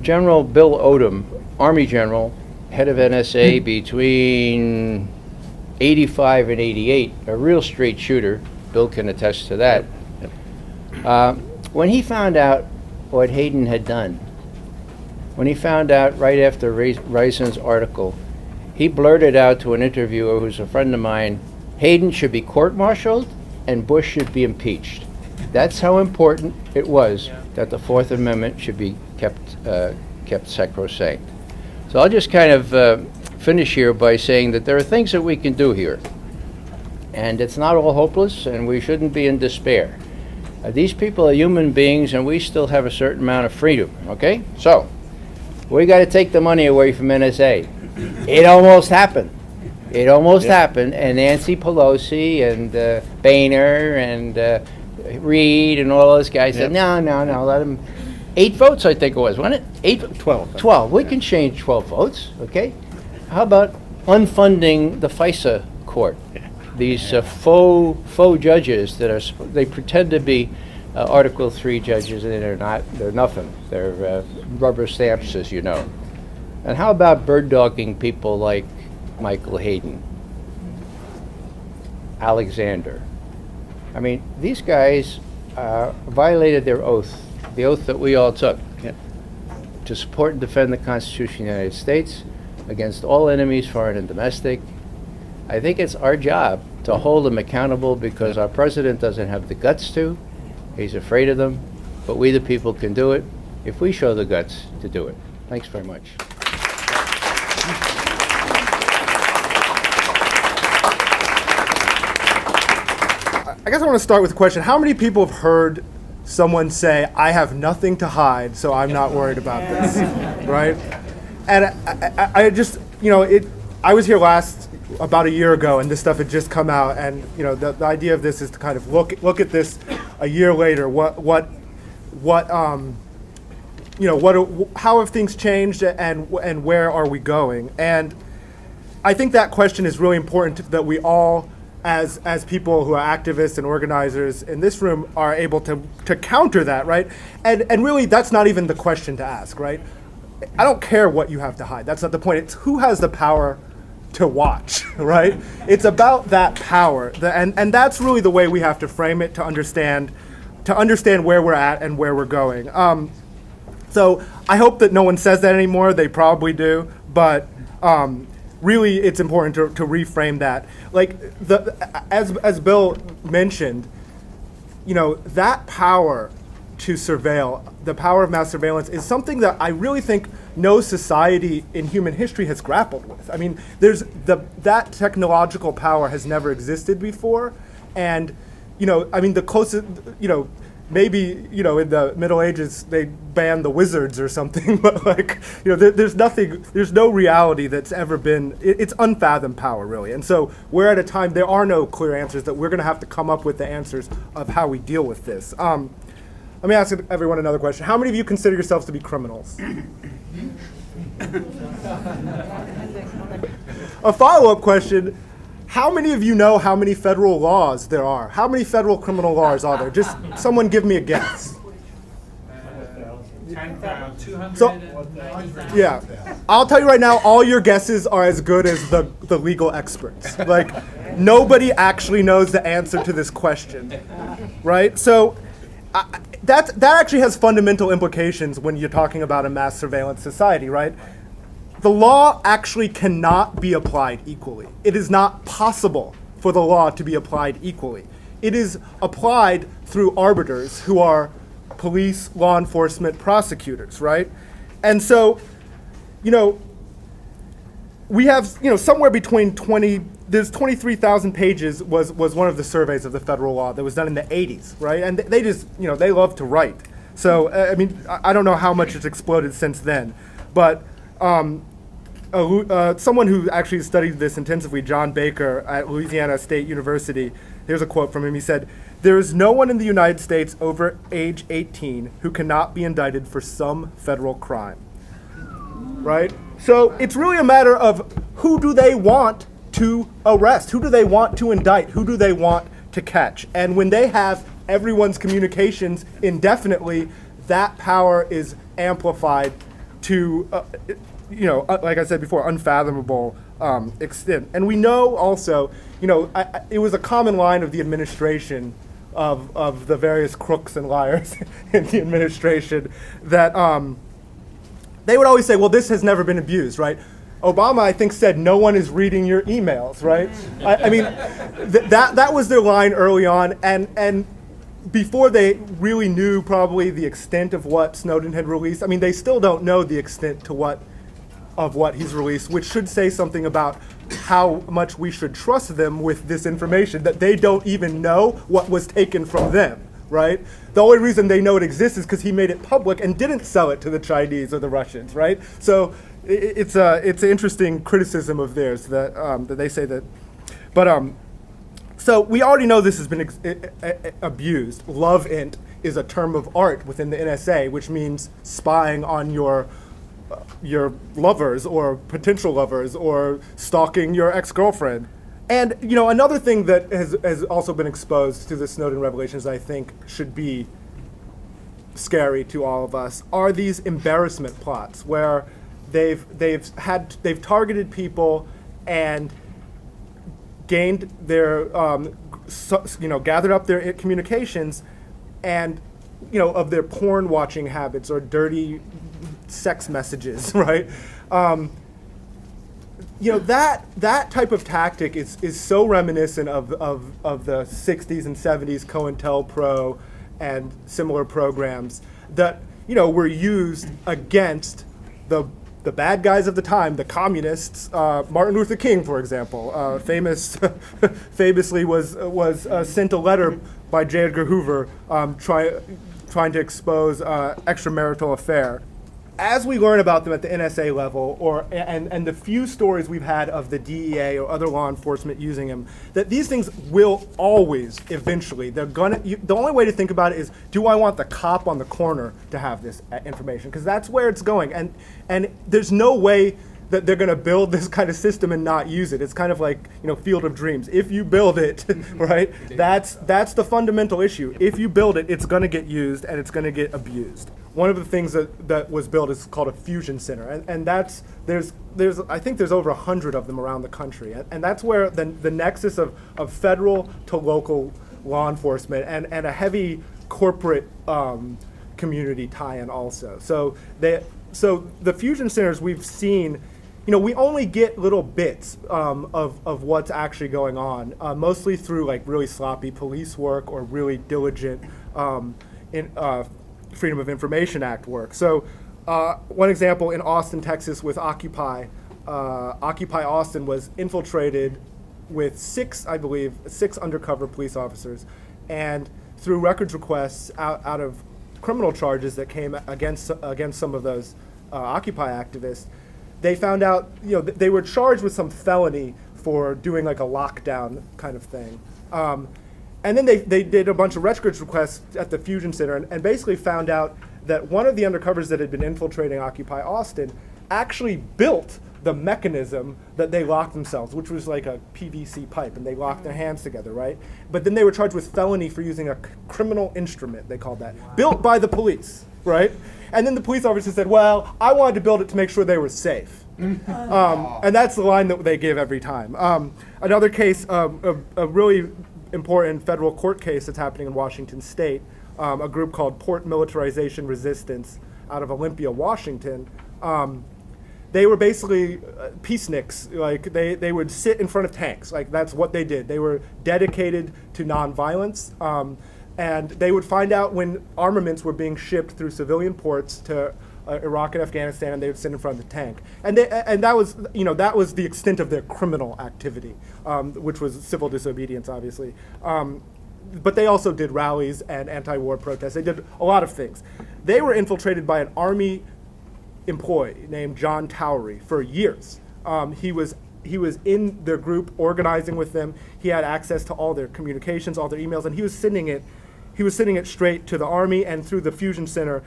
General Bill Odom, Army General, head of NSA between 85 and 88, a real straight shooter, Bill can attest to that. When he found out what Hayden had done, when he found out right after Rison's article, he blurted out to an interviewer who's a friend of mine, Hayden should be court-martialed and Bush should be impeached. That's how important it was that the Fourth Amendment should be kept sacrosanct. So I'll just kind of finish here by saying that there are things that we can do here. And it's not all hopeless, and we shouldn't be in despair. These people are human beings, and we still have a certain amount of freedom, okay? So, we got to take the money away from NSA. It almost happened. It almost happened, and Nancy Pelosi and Boehner and Reid and all those guys said, no, let them. 8 votes, I think it was, wasn't it? 12. 12. We can change 12 votes, okay? How about unfunding the FISA court? These faux judges that they pretend to be Article 3 judges, and they're not. They're nothing. They're rubber stamps, as you know. And how about bird-dogging people like Michael Hayden, Alexander? I mean, these guys violated their oath, the oath that we all took, to support and defend the Constitution of the United States against all enemies, foreign and domestic. I think it's our job to hold them accountable because our president doesn't have the guts to. He's afraid of them. But we, the people, can do it if we show the guts to do it. Thanks very much. I guess I want to start with a question. How many people have heard someone say, I have nothing to hide, so I'm not worried about this, right? And I just, I was here about a year ago, and this stuff had just come out, and the idea of this is to kind of look at this a year later. How have things changed, and where are we going? And I think that question is really important that we all, as people who are activists and organizers in this room, are able to counter that, right? And really, that's not even the question to ask, right? I don't care what you have to hide. That's not the point. It's who has the power to watch, right? It's about that power, and that's really the way we have to frame it to understand where we're at and where we're going. So I hope that no one says that anymore. They probably do, but really, it's important to reframe that. Like as Bill mentioned, that power to surveil, the power of mass surveillance, is something that I really think no society in human history has grappled with. I mean, that technological power has never existed before, and the closest, maybe in the Middle Ages they banned the wizards or something, but there's no reality that's ever been. It's unfathomed power, really, and so we're at a time there are no clear answers. That we're going to have to come up with the answers of how we deal with this. Let me ask everyone another question. How many of you consider yourselves to be criminals? A follow-up question. How many of you know how many federal laws there are? How many federal criminal laws are there? Just someone give me a guess. 200. So, yeah. I'll tell you right now, all your guesses are as good as the legal experts. Like, nobody actually knows the answer to this question, right? So, that actually has fundamental implications when you're talking about a mass surveillance society, right? The law actually cannot be applied equally. It is not possible for the law to be applied equally. It is applied through arbiters who are police, law enforcement, prosecutors, right? And so, we have, somewhere between 23,000 pages was one of the surveys of the federal law that was done in the 80s, right? And they just, they love to write. So, I don't know how much it's exploded since then, but someone who actually studied this intensively, John Baker at Louisiana State University, here's a quote from him. He said, "There is no one in the United States over age 18 who cannot be indicted for some federal crime." Right? So it's really a matter of who do they want to arrest? Who do they want to indict? Who do they want to catch? And when they have everyone's communications indefinitely, that power is amplified to like I said before, unfathomable extent. And we know also, it was a common line of the administration, of the various crooks and liars in the administration, that they would always say, well, this has never been abused, right? Obama, I think, said no one is reading your emails, right? I mean, that was their line early on, and before they really knew probably the extent of what Snowden had released. I mean, they still don't know the extent of what he's released, which should say something about how much we should trust them with this information, that they don't even know what was taken from them, right? The only reason they know it exists is because he made it public and didn't sell it to the Chinese or the Russians, right? So it's an interesting criticism of theirs that that they say that, but so we already know this has been abused. Love-int is a term of art within the NSA, which means spying on your lovers or potential lovers or stalking your ex-girlfriend. And another thing that has also been exposed through the Snowden revelations, I think should be scary to all of us, are these embarrassment plots where they've targeted people and gained their gathered up their communications and of their porn watching habits or dirty sex messages, right? That type of tactic is so reminiscent of the 60s and 70s COINTELPRO and similar programs that were used against the bad guys of the time, the communists. Martin Luther King, for example, famously was sent a letter by J. Edgar Hoover trying to expose extramarital affair. As we learn about them at the NSA level, and the few stories we've had of the DEA or other law enforcement using them, that these things will always, eventually, the only way to think about it is, do I want the cop on the corner to have this information? Because that's where it's going, and there's no way that they're going to build this kind of system and not use it. It's kind of like Field of Dreams. If you build it, right, that's the fundamental issue. If you build it, it's going to get used and it's going to get abused. One of the things that was built is called a fusion center, and there's I think there's over 100 of them around the country, and that's where the nexus of federal to local law enforcement and a heavy corporate community tie-in also. So the fusion centers we've seen, we only get little bits of what's actually going on, mostly through like really sloppy police work or really diligent Freedom of Information Act work. So one example in Austin, Texas with Occupy Austin was infiltrated with six undercover police officers, and through records requests out of criminal charges that came against some of those Occupy activists, they found out, they were charged with some felony for doing like a lockdown kind of thing. And then they did a bunch of records requests at the Fusion Center and basically found out that one of the undercovers that had been infiltrating Occupy Austin actually built the mechanism that they locked themselves, which was like a PVC pipe, and they locked their hands together, right? But then they were charged with felony for using a criminal instrument, they called that, built by the police, right? And then the police officer said, well, I wanted to build it to make sure they were safe. And that's the line that they give every time. Another case, a really important federal court case that's happening in Washington State, a group called Port Militarization Resistance out of Olympia, Washington. They were basically peaceniks. Like they would sit in front of tanks. Like that's what they did. They were dedicated to nonviolence, and they would find out when armaments were being shipped through civilian ports to Iraq and Afghanistan, and they would sit in front of the tank. And that was the extent of their criminal activity, which was civil disobedience, obviously. But they also did rallies and anti-war protests. They did a lot of things. They were infiltrated by an Army employee named John Towery for years. He was in their group, organizing with them. He had access to all their communications, all their emails, and he was sending it straight to the Army and through the Fusion Center.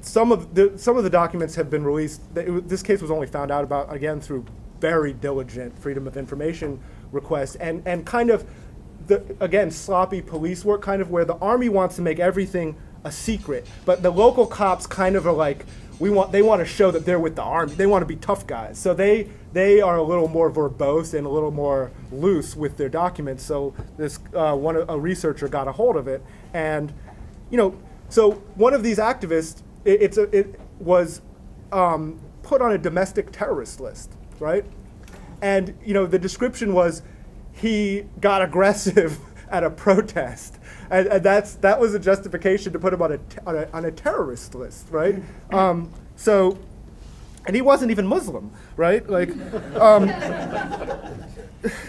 Some of the documents have been released. This case was only found out about, again, through very diligent Freedom of Information requests and kind of sloppy police work, kind of where the Army wants to make everything a secret, but the local cops kind of are like, they want to show that they're with the Army. They want to be tough guys. So they are a little more verbose and a little more loose with their documents. So this a researcher got a hold of it, and so one of these activists, was put on a domestic terrorist list, right? And the description was he got aggressive at a protest, and that was a justification to put him on a terrorist list, right? And he wasn't even Muslim, right?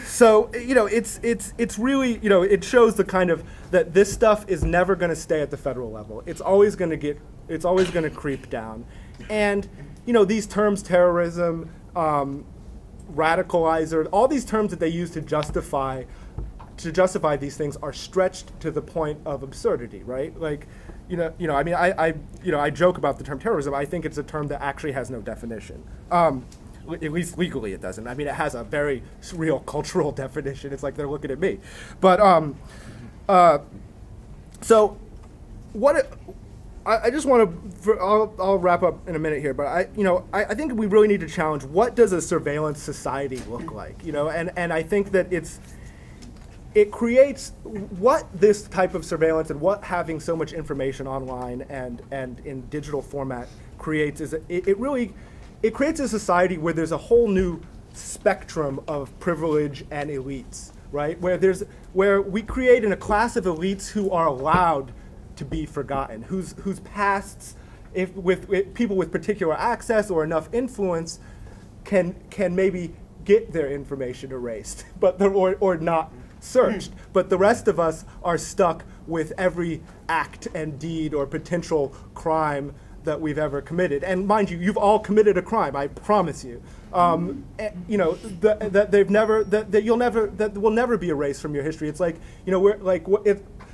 So it's really it shows the kind of that this stuff is never going to stay at the federal level. It's always going to creep down, and these terms, terrorism, radicalizer, all these terms that they use to justify these things are stretched to the point of absurdity, right? I joke about the term terrorism. I think it's a term that actually has no definition. At least legally it doesn't. I mean, it has a very real cultural definition. It's like they're looking at me. But so what I just want to, I'll wrap up in a minute here, but I think we really need to challenge, what does a surveillance society look like? And I think that it creates what this type of surveillance and what having so much information online and in digital format creates is it creates a society where there's a whole new spectrum of privilege and elites, right? Where we create a class of elites who are allowed to be forgotten, whose pasts, with people with particular access or enough influence, can maybe get their information erased, or not searched. But the rest of us are stuck with every act and deed or potential crime that we've ever committed. And mind you, you've all committed a crime, I promise you. That will never be erased from your history. It's like,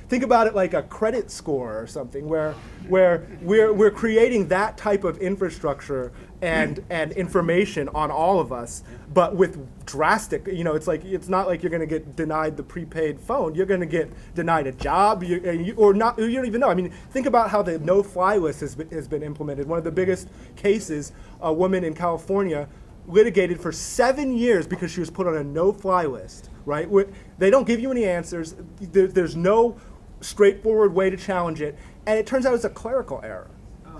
think about it like a credit score or something, where we're creating that type of infrastructure and information on all of us, but with drastic, it's not like you're going to get denied the prepaid phone. You're going to get denied a job, or not. You don't even know. I mean, think about how the no-fly list has been implemented. One of the biggest cases, a woman in California litigated for 7 years because she was put on a no-fly list. Right? They don't give you any answers. There's no straightforward way to challenge it, and it turns out it's a clerical error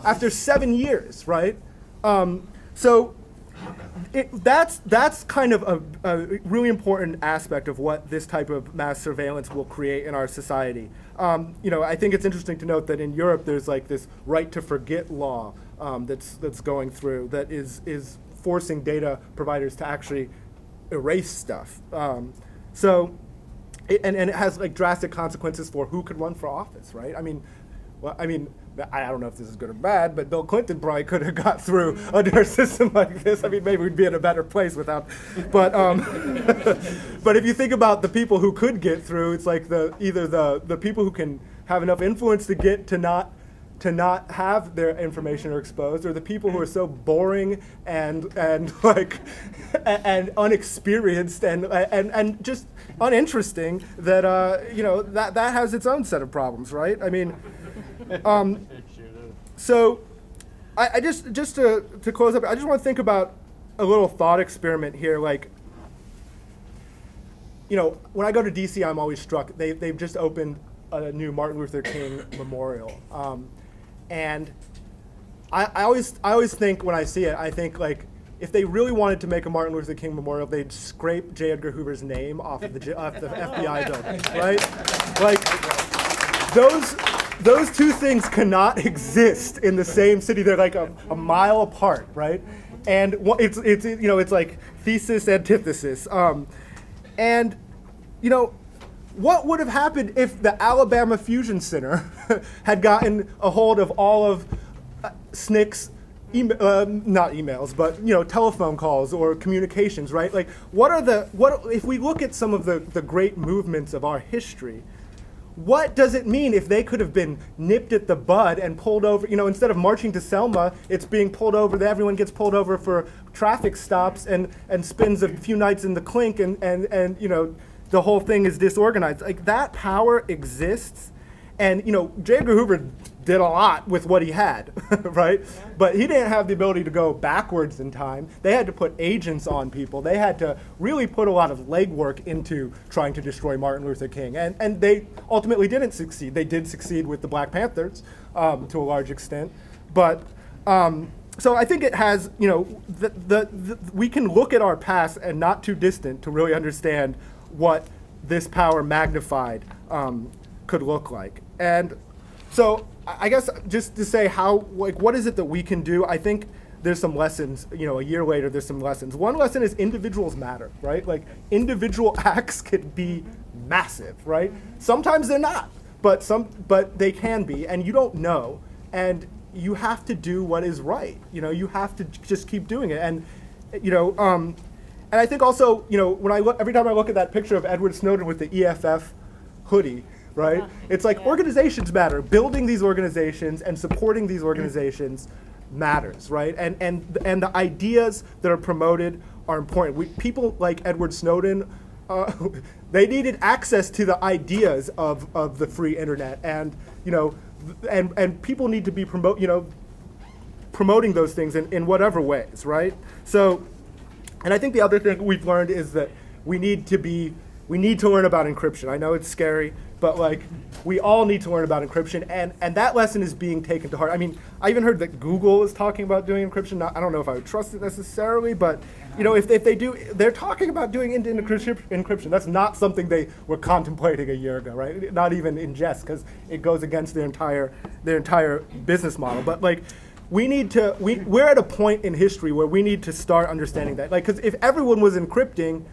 after 7 years, right? So that's kind of a really important aspect of what this type of mass surveillance will create in our society. I think it's interesting to note that in Europe there's like this right to forget law that's going through that is forcing data providers to actually erase stuff. And it has like drastic consequences for who could run for office, right? I don't know if this is good or bad, but Bill Clinton probably could have got through under a system like this. I mean, maybe we'd be in a better place without, but but if you think about the people who could get through, it's like either the people who can have enough influence to get to not have their information exposed, or the people who are so boring and unexperienced and just uninteresting that that has its own set of problems, right? I mean, so I just to close up, I just want to think about a little thought experiment here. Like, when I go to DC, I'm always struck. They've just opened a new Martin Luther King memorial. And I always think when I see it, I think like, if they really wanted to make a Martin Luther King memorial, they'd scrape J. Edgar Hoover's name off of the FBI building, right? Like, those two things cannot exist in the same city. They're like a mile apart, right? And it's like thesis, antithesis. What would have happened if the Alabama Fusion Center had gotten a hold of all of SNCC's, not emails, but telephone calls or communications, right? Like, if we look at some of the great movements of our history, what does it mean if they could have been nipped at the bud and pulled over? Instead of marching to Selma, it's being pulled over. Everyone gets pulled over for traffic stops and spends a few nights in the clink, and the whole thing is disorganized. Like, that power exists, and J. Edgar Hoover did a lot with what he had, right? But he didn't have the ability to go backwards in time. They had to put agents on people. They had to really put a lot of legwork into trying to destroy Martin Luther King, and they ultimately didn't succeed. They did succeed with the Black Panthers to a large extent, but So I think it has, we can look at our past and not too distant to really understand what this power magnified could look like. And so I guess just to say what is it that we can do? I think there's some lessons, a year later, there's some lessons. One lesson is individuals matter, right? Like individual acts can be massive, right? Sometimes they're not, but they can be, and you don't know. And you have to do what is right. You have to just keep doing it. And, and I think also, when every time I look at that picture of Edward Snowden with the EFF hoodie, right? It's like organizations matter. Building these organizations and supporting these organizations matters, right? And the ideas that are promoted are important. People like Edward Snowden, they needed access to the ideas of the free internet, and and people need to be promoting those things in whatever ways, right? So, and I think the other thing we've learned is that we need to learn about encryption. I know it's scary, but like we all need to learn about encryption, and that lesson is being taken to heart. I mean, I even heard that Google is talking about doing encryption. I don't know if I would trust it necessarily, but if they do, they're talking about doing end-to-end encryption. That's not something they were contemplating a year ago, right? Not even in jest, because it goes against their entire business model. But like, we're at a point in history where we need to start understanding that. Like, because if everyone was encrypting,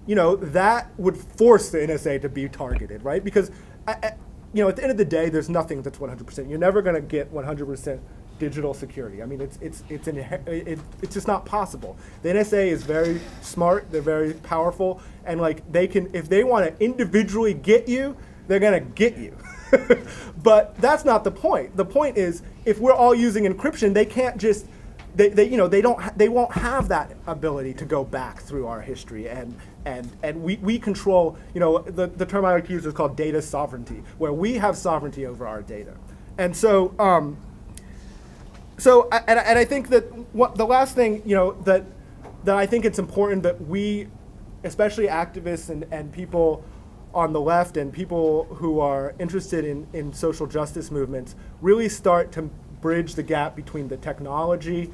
that would force the NSA to be targeted, right? Because, at the end of the day, there's nothing that's 100%. You're never going to get 100% digital security. I mean, it's just not possible. The NSA is very smart. They're very powerful, and like if they want to individually get you, they're going to get you. But that's not the point. The point is, if we're all using encryption, they can't just they won't have that ability to go back through our history, and we control, the term I like to use is called data sovereignty, where we have sovereignty over our data. And so I think that the last thing, that I think it's important that we, especially activists and people on the left and people who are interested in social justice movements, really start to bridge the gap between the technology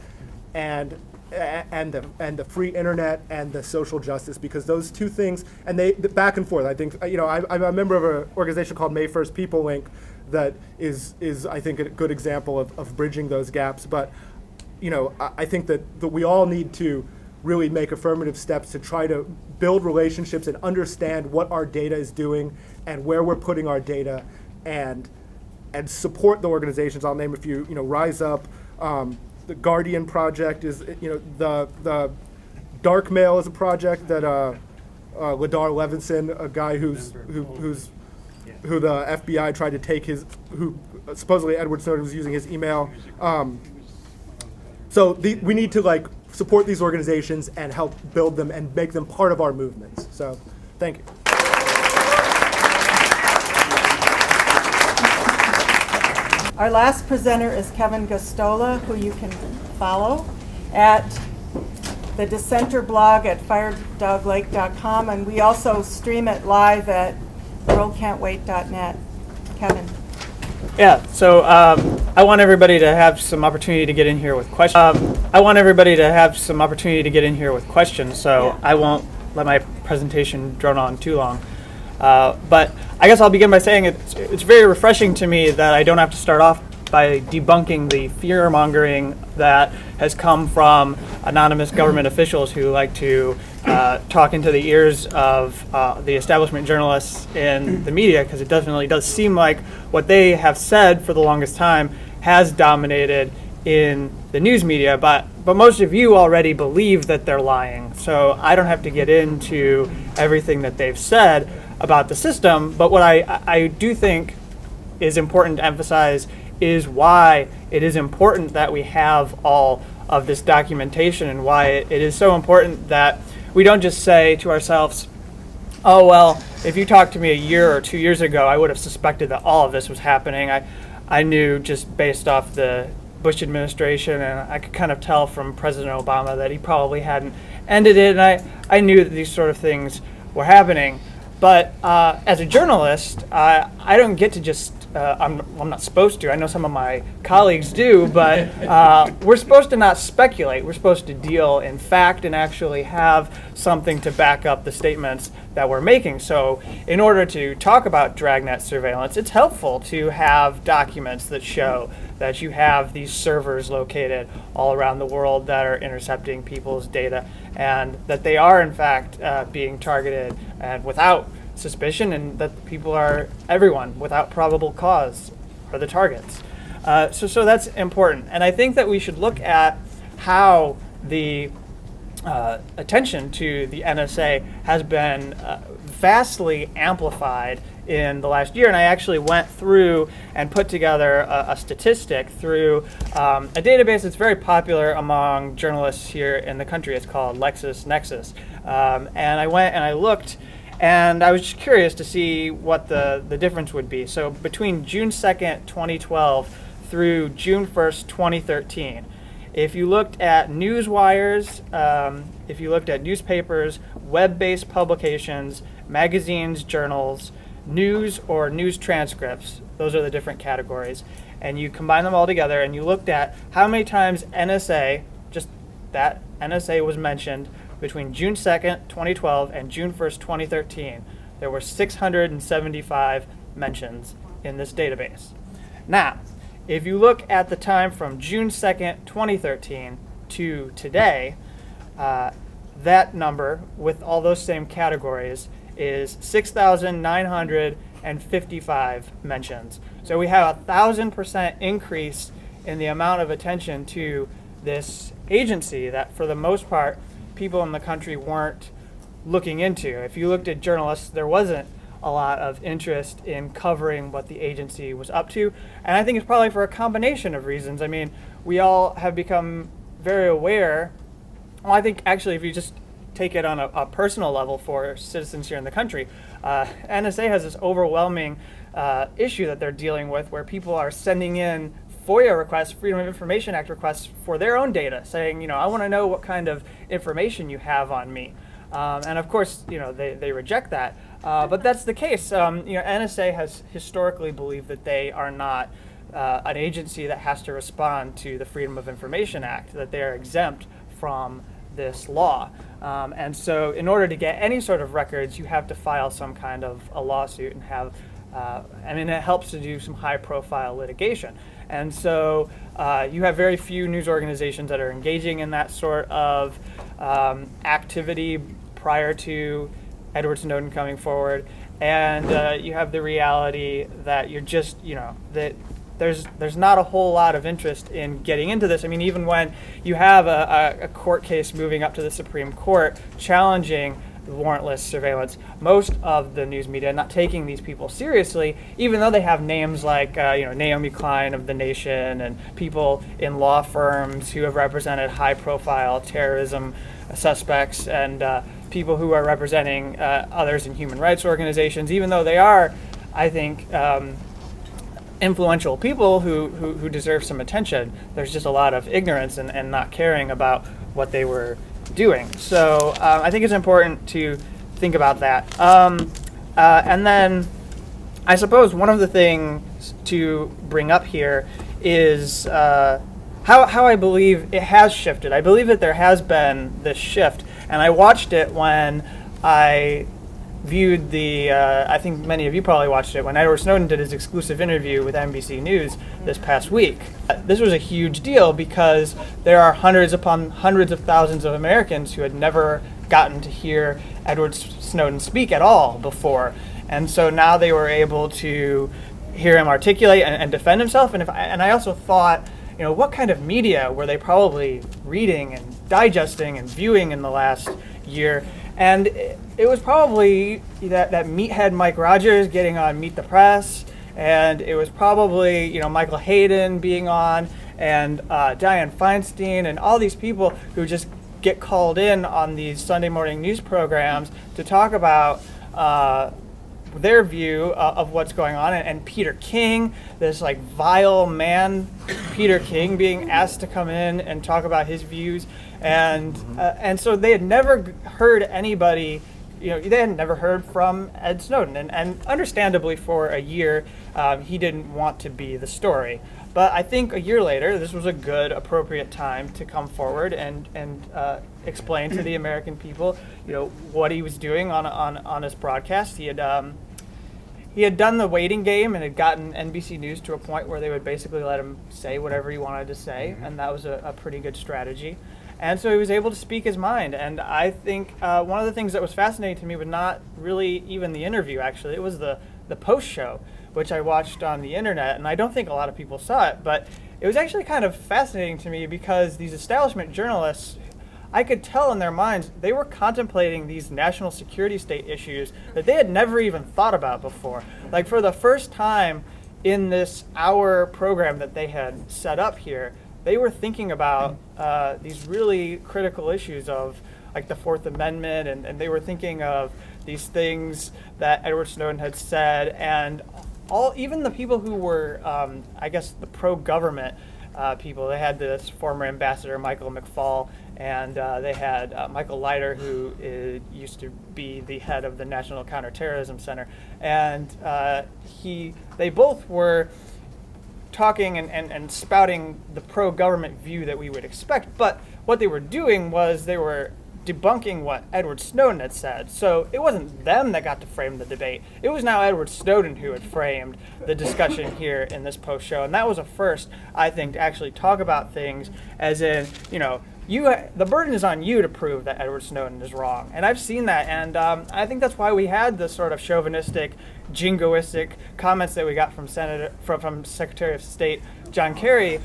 and the free internet and the social justice, because those two things, and they back and forth. I think I'm a member of an organization called May 1st People Link that is I think a good example of bridging those gaps. But I think that we all need to really make affirmative steps to try to build relationships and understand what our data is doing and where we're putting our data, and support the organizations. I'll name a few. Rise Up, the Guardian Project is, the Dark Mail is a project that Ladar Levinson, a guy who the FBI tried to take who supposedly Edward Snowden was using his email. So we need to support these organizations and help build them and make them part of our movements. So, thank you. Our last presenter is Kevin Gosztola, who you can follow at the Dissenter blog at firedoglake.com, and we also stream it live at worldcan'twait.net. Kevin. Yeah, so I want everybody to have some opportunity to get in here with questions. So I won't let my presentation drone on too long. But I guess I'll begin by saying it's very refreshing to me that I don't have to start off by debunking the fear-mongering that has come from anonymous government officials who like to talk into the ears of the establishment journalists in the media, because it definitely does seem like what they have said for the longest time has dominated in the news media, but most of you already believe that they're lying. So I don't have to get into everything that they've said about the system, but what I do think is important to emphasize is why it is important that we have all of this documentation, and why it is so important that we don't just say to ourselves, oh, well, if you talked to me a year or 2 years ago, I would have suspected that all of this was happening. I knew just based off the Bush administration, and I could kind of tell from President Obama that he probably hadn't ended it, and I knew that these sort of things were happening. But as a journalist, I don't get to just I'm not supposed to. I know some of my colleagues do, but we're supposed to not speculate. We're supposed to deal in fact and actually have something to back up the statements that we're making. So in order to talk about dragnet surveillance, it's helpful to have documents that show that you have these servers located all around the world that are intercepting people's data, and that they are in fact being targeted and without suspicion, and that people are, everyone without probable cause are the targets. So that's important. And I think that we should look at how the attention to the NSA has been vastly amplified in the last year. And I actually went through and put together a statistic through a database that's very popular among journalists here in the country. It's called LexisNexis. And I went and I looked, and I was just curious to see what the difference would be. So between June 2nd, 2012 through June 1st, 2013, if you looked at news wires, if you looked at newspapers, web-based publications, magazines, journals, news or news transcripts, those are the different categories, and you combine them all together and you looked at how many times NSA, just that NSA was mentioned between June 2nd, 2012 and June 1st, 2013, there were 675 mentions in this database. Now, if you look at the time from June 2nd, 2013 to today, that number with all those same categories is 6,955 mentions. So we have 1,000% increase in the amount of attention to this agency that for the most part people in the country weren't looking into. If you looked at journalists, there wasn't a lot of interest in covering what the agency was up to. And I think it's probably for a combination of reasons. I mean, we all have become very aware. Well, I think actually if you just take it on a personal level for citizens here in the country, NSA has this overwhelming issue that they're dealing with where people are sending in FOIA requests, Freedom of Information Act requests for their own data, saying, I want to know what kind of information you have on me. And of course, they reject that. But that's the case. NSA has historically believed that they are not an agency that has to respond to the Freedom of Information Act, that they are exempt from this law. And so in order to get any sort of records, you have to file some kind of a lawsuit and have, it helps to do some high profile litigation. And so you have very few news organizations that are engaging in that sort of activity prior to Edward Snowden coming forward. And you have the reality that you're just, that there's not a whole lot of interest in getting into this. I mean, even when you have a court case moving up to the Supreme Court challenging warrantless surveillance, most of the news media not taking these people seriously, even though they have names like Naomi Klein of The Nation and people in law firms who have represented high-profile terrorism suspects and people who are representing others in human rights organizations, even though they are, I think, influential people who deserve some attention. There's just a lot of ignorance and not caring about what they were doing. So I think it's important to think about that. And then I suppose one of the things to bring up here is how I believe it has shifted. I believe that there has been this shift, and I watched it when I viewed I think many of you probably watched it, when Edward Snowden did his exclusive interview with NBC News this past week. This was a huge deal because there are hundreds upon hundreds of thousands of Americans who had never gotten to hear Edward Snowden speak at all before. And so now they were able to hear him articulate and defend himself. And I also thought, what kind of media were they probably reading and digesting and viewing in the last year? And it was probably that meathead Mike Rogers getting on Meet the Press, and it was probably Michael Hayden being on, and Dianne Feinstein, and all these people who just get called in on these Sunday morning news programs to talk about their view of what's going on, and Peter King, this vile man, Peter King, being asked to come in and talk about his views, and so they had never heard anybody they had never heard from Ed Snowden, and understandably for a year, he didn't want to be the story. But I think a year later, this was a good, appropriate time to come forward and explain to the American people, what he was doing on his broadcast. He had done the waiting game and had gotten NBC News to a point where they would basically let him say whatever he wanted to say, and that was a pretty good strategy. And so he was able to speak his mind. And I think one of the things that was fascinating to me was not really even the interview, actually. It was the post show, which I watched on the internet, and I don't think a lot of people saw it, but it was actually kind of fascinating to me because these establishment journalists, I could tell in their minds, they were contemplating these national security state issues that they had never even thought about before. Like, for the first time in this hour program that they had set up here, they were thinking about these really critical issues of, like, the Fourth Amendment, and they were thinking of these things that Edward Snowden had said, and even the people who were, I guess, the pro-government people. They had this former ambassador, Michael McFaul, and they had Michael Leiter, who used to be the head of the National Counterterrorism Center. And they both were talking and spouting the pro-government view that we would expect. But what they were doing was they were debunking what Edward Snowden had said. So it wasn't them that got to frame the debate. It was now Edward Snowden who had framed the discussion here in this post show. And that was a first, I think, to actually talk about things as in, the burden is on you to prove that Edward Snowden is wrong. And I've seen that, and I think that's why we had the sort of chauvinistic, jingoistic comments that we got from Secretary of State John Kerry,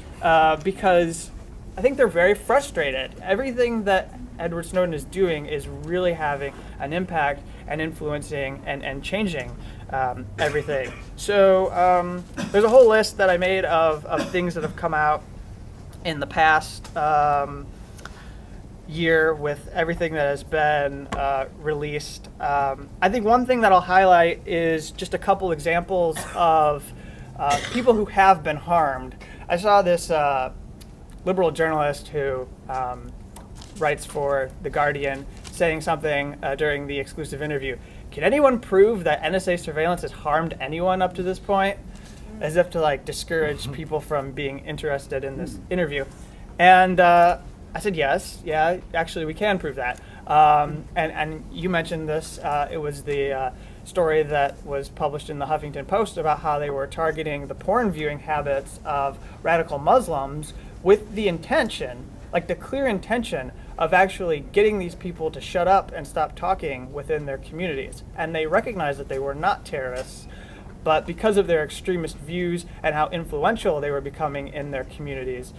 because I think they're very frustrated. Everything that Edward Snowden is doing is really having an impact and influencing and changing everything. So there's a whole list that I made of things that have come out in the past year with everything that has been released. I think one thing that I'll highlight is just a couple examples of people who have been harmed. I saw this liberal journalist who writes for The Guardian saying something during the exclusive interview. Can anyone prove that NSA surveillance has harmed anyone up to this point? As if to discourage people from being interested in this interview. And I said, yes, yeah, actually we can prove that. And you mentioned this, it was the story that was published in the Huffington Post about how they were targeting the porn viewing habits of radical Muslims with the intention, the clear intention of actually getting these people to shut up and stop talking within their communities. And they recognized that they were not terrorists, but because of their extremist views and how influential they were becoming in their communities,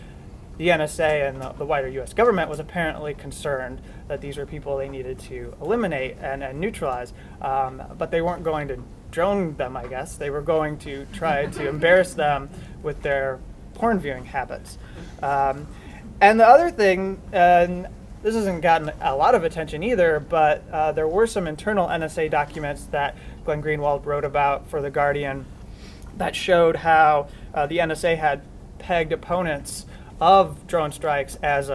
the NSA and the wider U.S. government was apparently concerned that these were people they needed to eliminate and neutralize. But they weren't going to drone them, I guess. They were going to try to embarrass them with their porn viewing habits. And the other thing, and this hasn't gotten a lot of attention either, but there were some internal NSA documents that Glenn Greenwald wrote about for The Guardian that showed how the NSA had pegged opponents of drone strikes as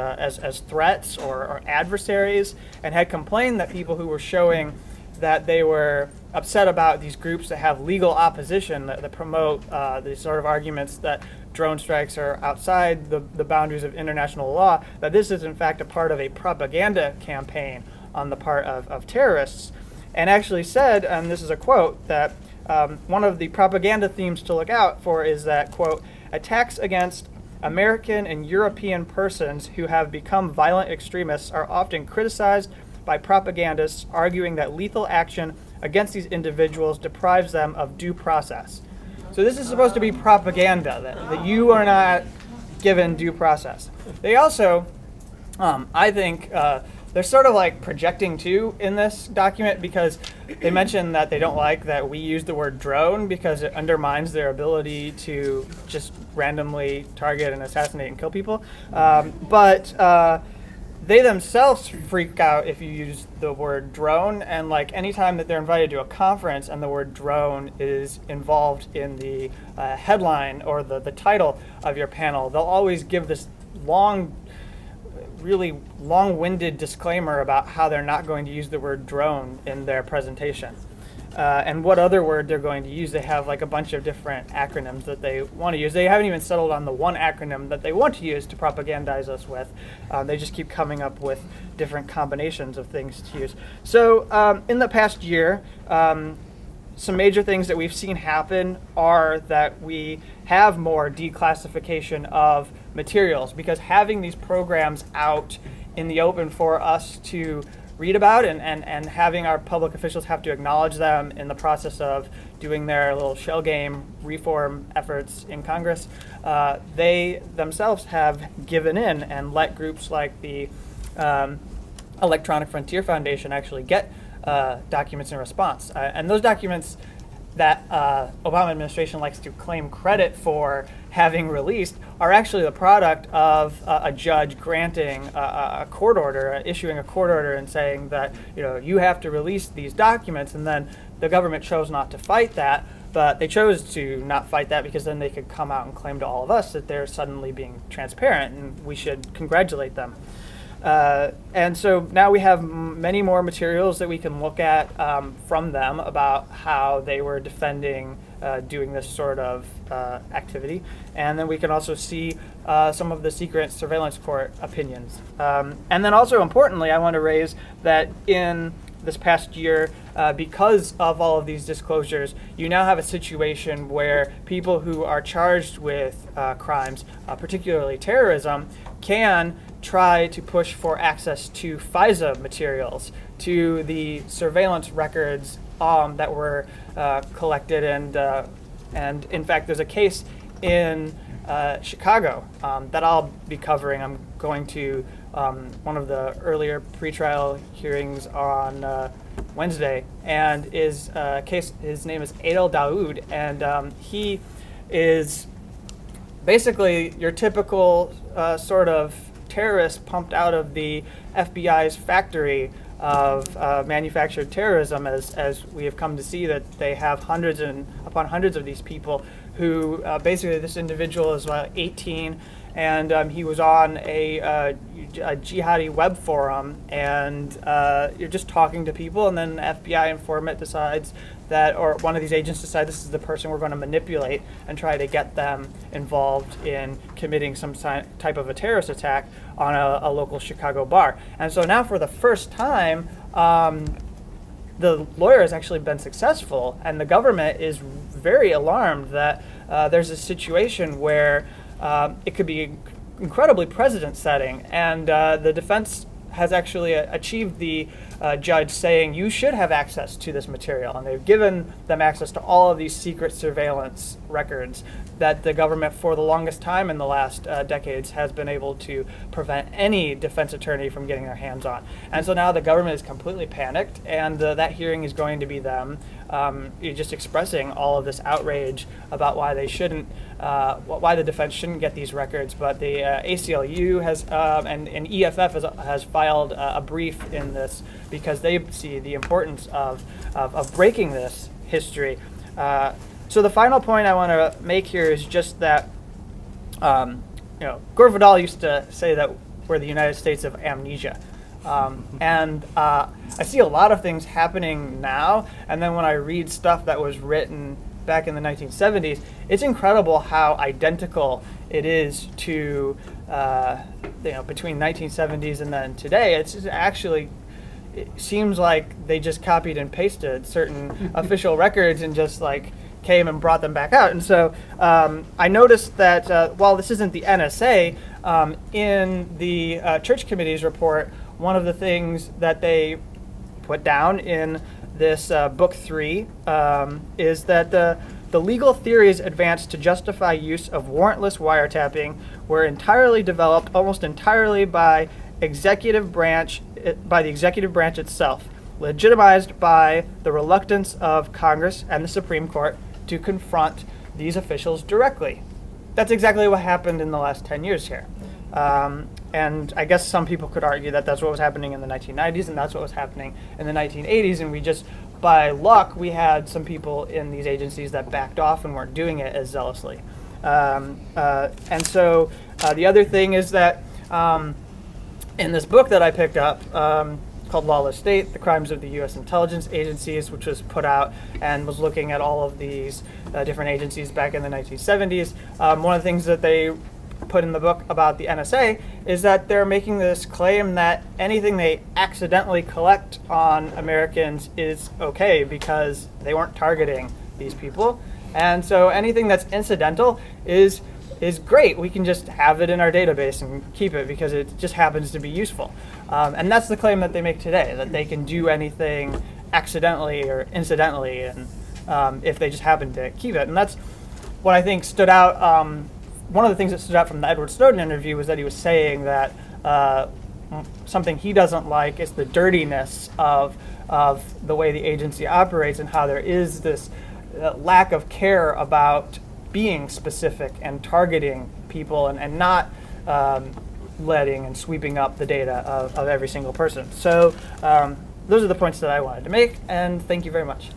threats or adversaries, and had complained that people who were showing that they were upset about these groups that have legal opposition that promote these sort of arguments that drone strikes are outside the boundaries of international law, that this is in fact a part of a propaganda campaign on the part of terrorists, and actually said, and this is a quote, that one of the propaganda themes to look out for is that, quote, attacks against American and European persons who have become violent extremists are often criticized by propagandists, arguing that lethal action against these individuals deprives them of due process. So this is supposed to be propaganda, that you are not given due process. They also, I think, they're sort of projecting too in this document, because they mention that they don't like that we use the word drone because it undermines their ability to just randomly target and assassinate and kill people. But they themselves freak out if you use the word drone, and anytime that they're invited to a conference and the word drone is involved in the headline or the title of your panel, they'll always give this long really long-winded disclaimer about how they're not going to use the word drone in their presentation. And what other word they're going to use. They have like a bunch of different acronyms that they want to use. They haven't even settled on the one acronym that they want to use to propagandize us with. They just keep coming up with different combinations of things to use. So in the past year, some major things that we've seen happen are that we have more declassification of materials, because having these programs out in the open for us to read about and having our public officials have to acknowledge them in the process of doing their little shell game reform efforts in Congress, they themselves have given in and let groups like the Electronic Frontier Foundation actually get documents in response. And those documents that Obama administration likes to claim credit for having released are actually the product of a judge granting a court order, issuing a court order and saying that, you know, you have to release these documents, and then the government chose not to fight that, but they chose to not fight that because then they could come out and claim to all of us that they're suddenly being transparent, and we should congratulate them. And so now we have many more materials that we can look at from them about how they were defending doing this sort of activity. And then we can also see some of the secret surveillance court opinions. And then also importantly, I want to raise that in this past year, because of all of these disclosures, you now have a situation where people who are charged with crimes, particularly terrorism, can try to push for access to FISA materials, to the surveillance records that were collected, and in fact, there's a case in Chicago that I'll be covering. I'm going to one of the earlier pretrial hearings on Wednesday, and his name is Adel Daoud, and he is basically your typical sort of terrorist pumped out of the FBI's factory of manufactured terrorism, as we have come to see that they have hundreds upon hundreds of these people who basically this individual is 18, and he was on a jihadi web forum, and you're just talking to people, and then an FBI informant decides that, or one of these agents decide this is the person we're going to manipulate and try to get them involved in committing some type of a terrorist attack on a local Chicago bar. And so now for the first time, the lawyer has actually been successful, and the government is very alarmed that there's a situation where it could be incredibly precedent-setting, and the defense has actually achieved the judge saying you should have access to this material, and they've given them access to all of these secret surveillance records that the government for the longest time in the last decades has been able to prevent any defense attorney from getting their hands on. And so now the government is completely panicked, and that hearing is going to be them just expressing all of this outrage about why they shouldn't, why the defense shouldn't get these records. But the ACLU has and EFF has filed a brief in this because they see the importance of breaking this history. So the final point I want to make here is just that, Gore Vidal used to say that we're the United States of amnesia. And I see a lot of things happening now, and then when I read stuff that was written back in the 1970s, it's incredible how identical it is to, between 1970s and then today. It's actually, it seems like they just copied and pasted certain official records and just came and brought them back out. And so I noticed that while this isn't the NSA, in the Church Committee's report, one of the things that they put down in this book 3 is that the legal theories advanced to justify use of warrantless wiretapping were entirely developed almost entirely by the executive branch itself, legitimized by the reluctance of Congress and the Supreme Court to confront these officials directly. That's exactly what happened in the last 10 years here. And I guess some people could argue that that's what was happening in the 1990s and that's what was happening in the 1980s, and we just, by luck, we had some people in these agencies that backed off and weren't doing it as zealously. And so the other thing is that in this book that I picked up called Lawless State, The Crimes of the U.S. Intelligence Agencies, which was put out and was looking at all of these different agencies back in the 1970s. One of the things that they put in the book about the NSA is that they're making this claim that anything they accidentally collect on Americans is okay because they weren't targeting these people. And so anything that's incidental is great. We can just have it in our database and keep it because it just happens to be useful. And that's the claim that they make today, that they can do anything accidentally or incidentally, and if they just happen to keep it. And that's what I think stood out. One of the things that stood out from the Edward Snowden interview was that he was saying that something he doesn't like is the dirtiness of the way the agency operates and how there is this lack of care about being specific and targeting people and not letting and sweeping up the data of every single person. So those are the points that I wanted to make, and thank you very much.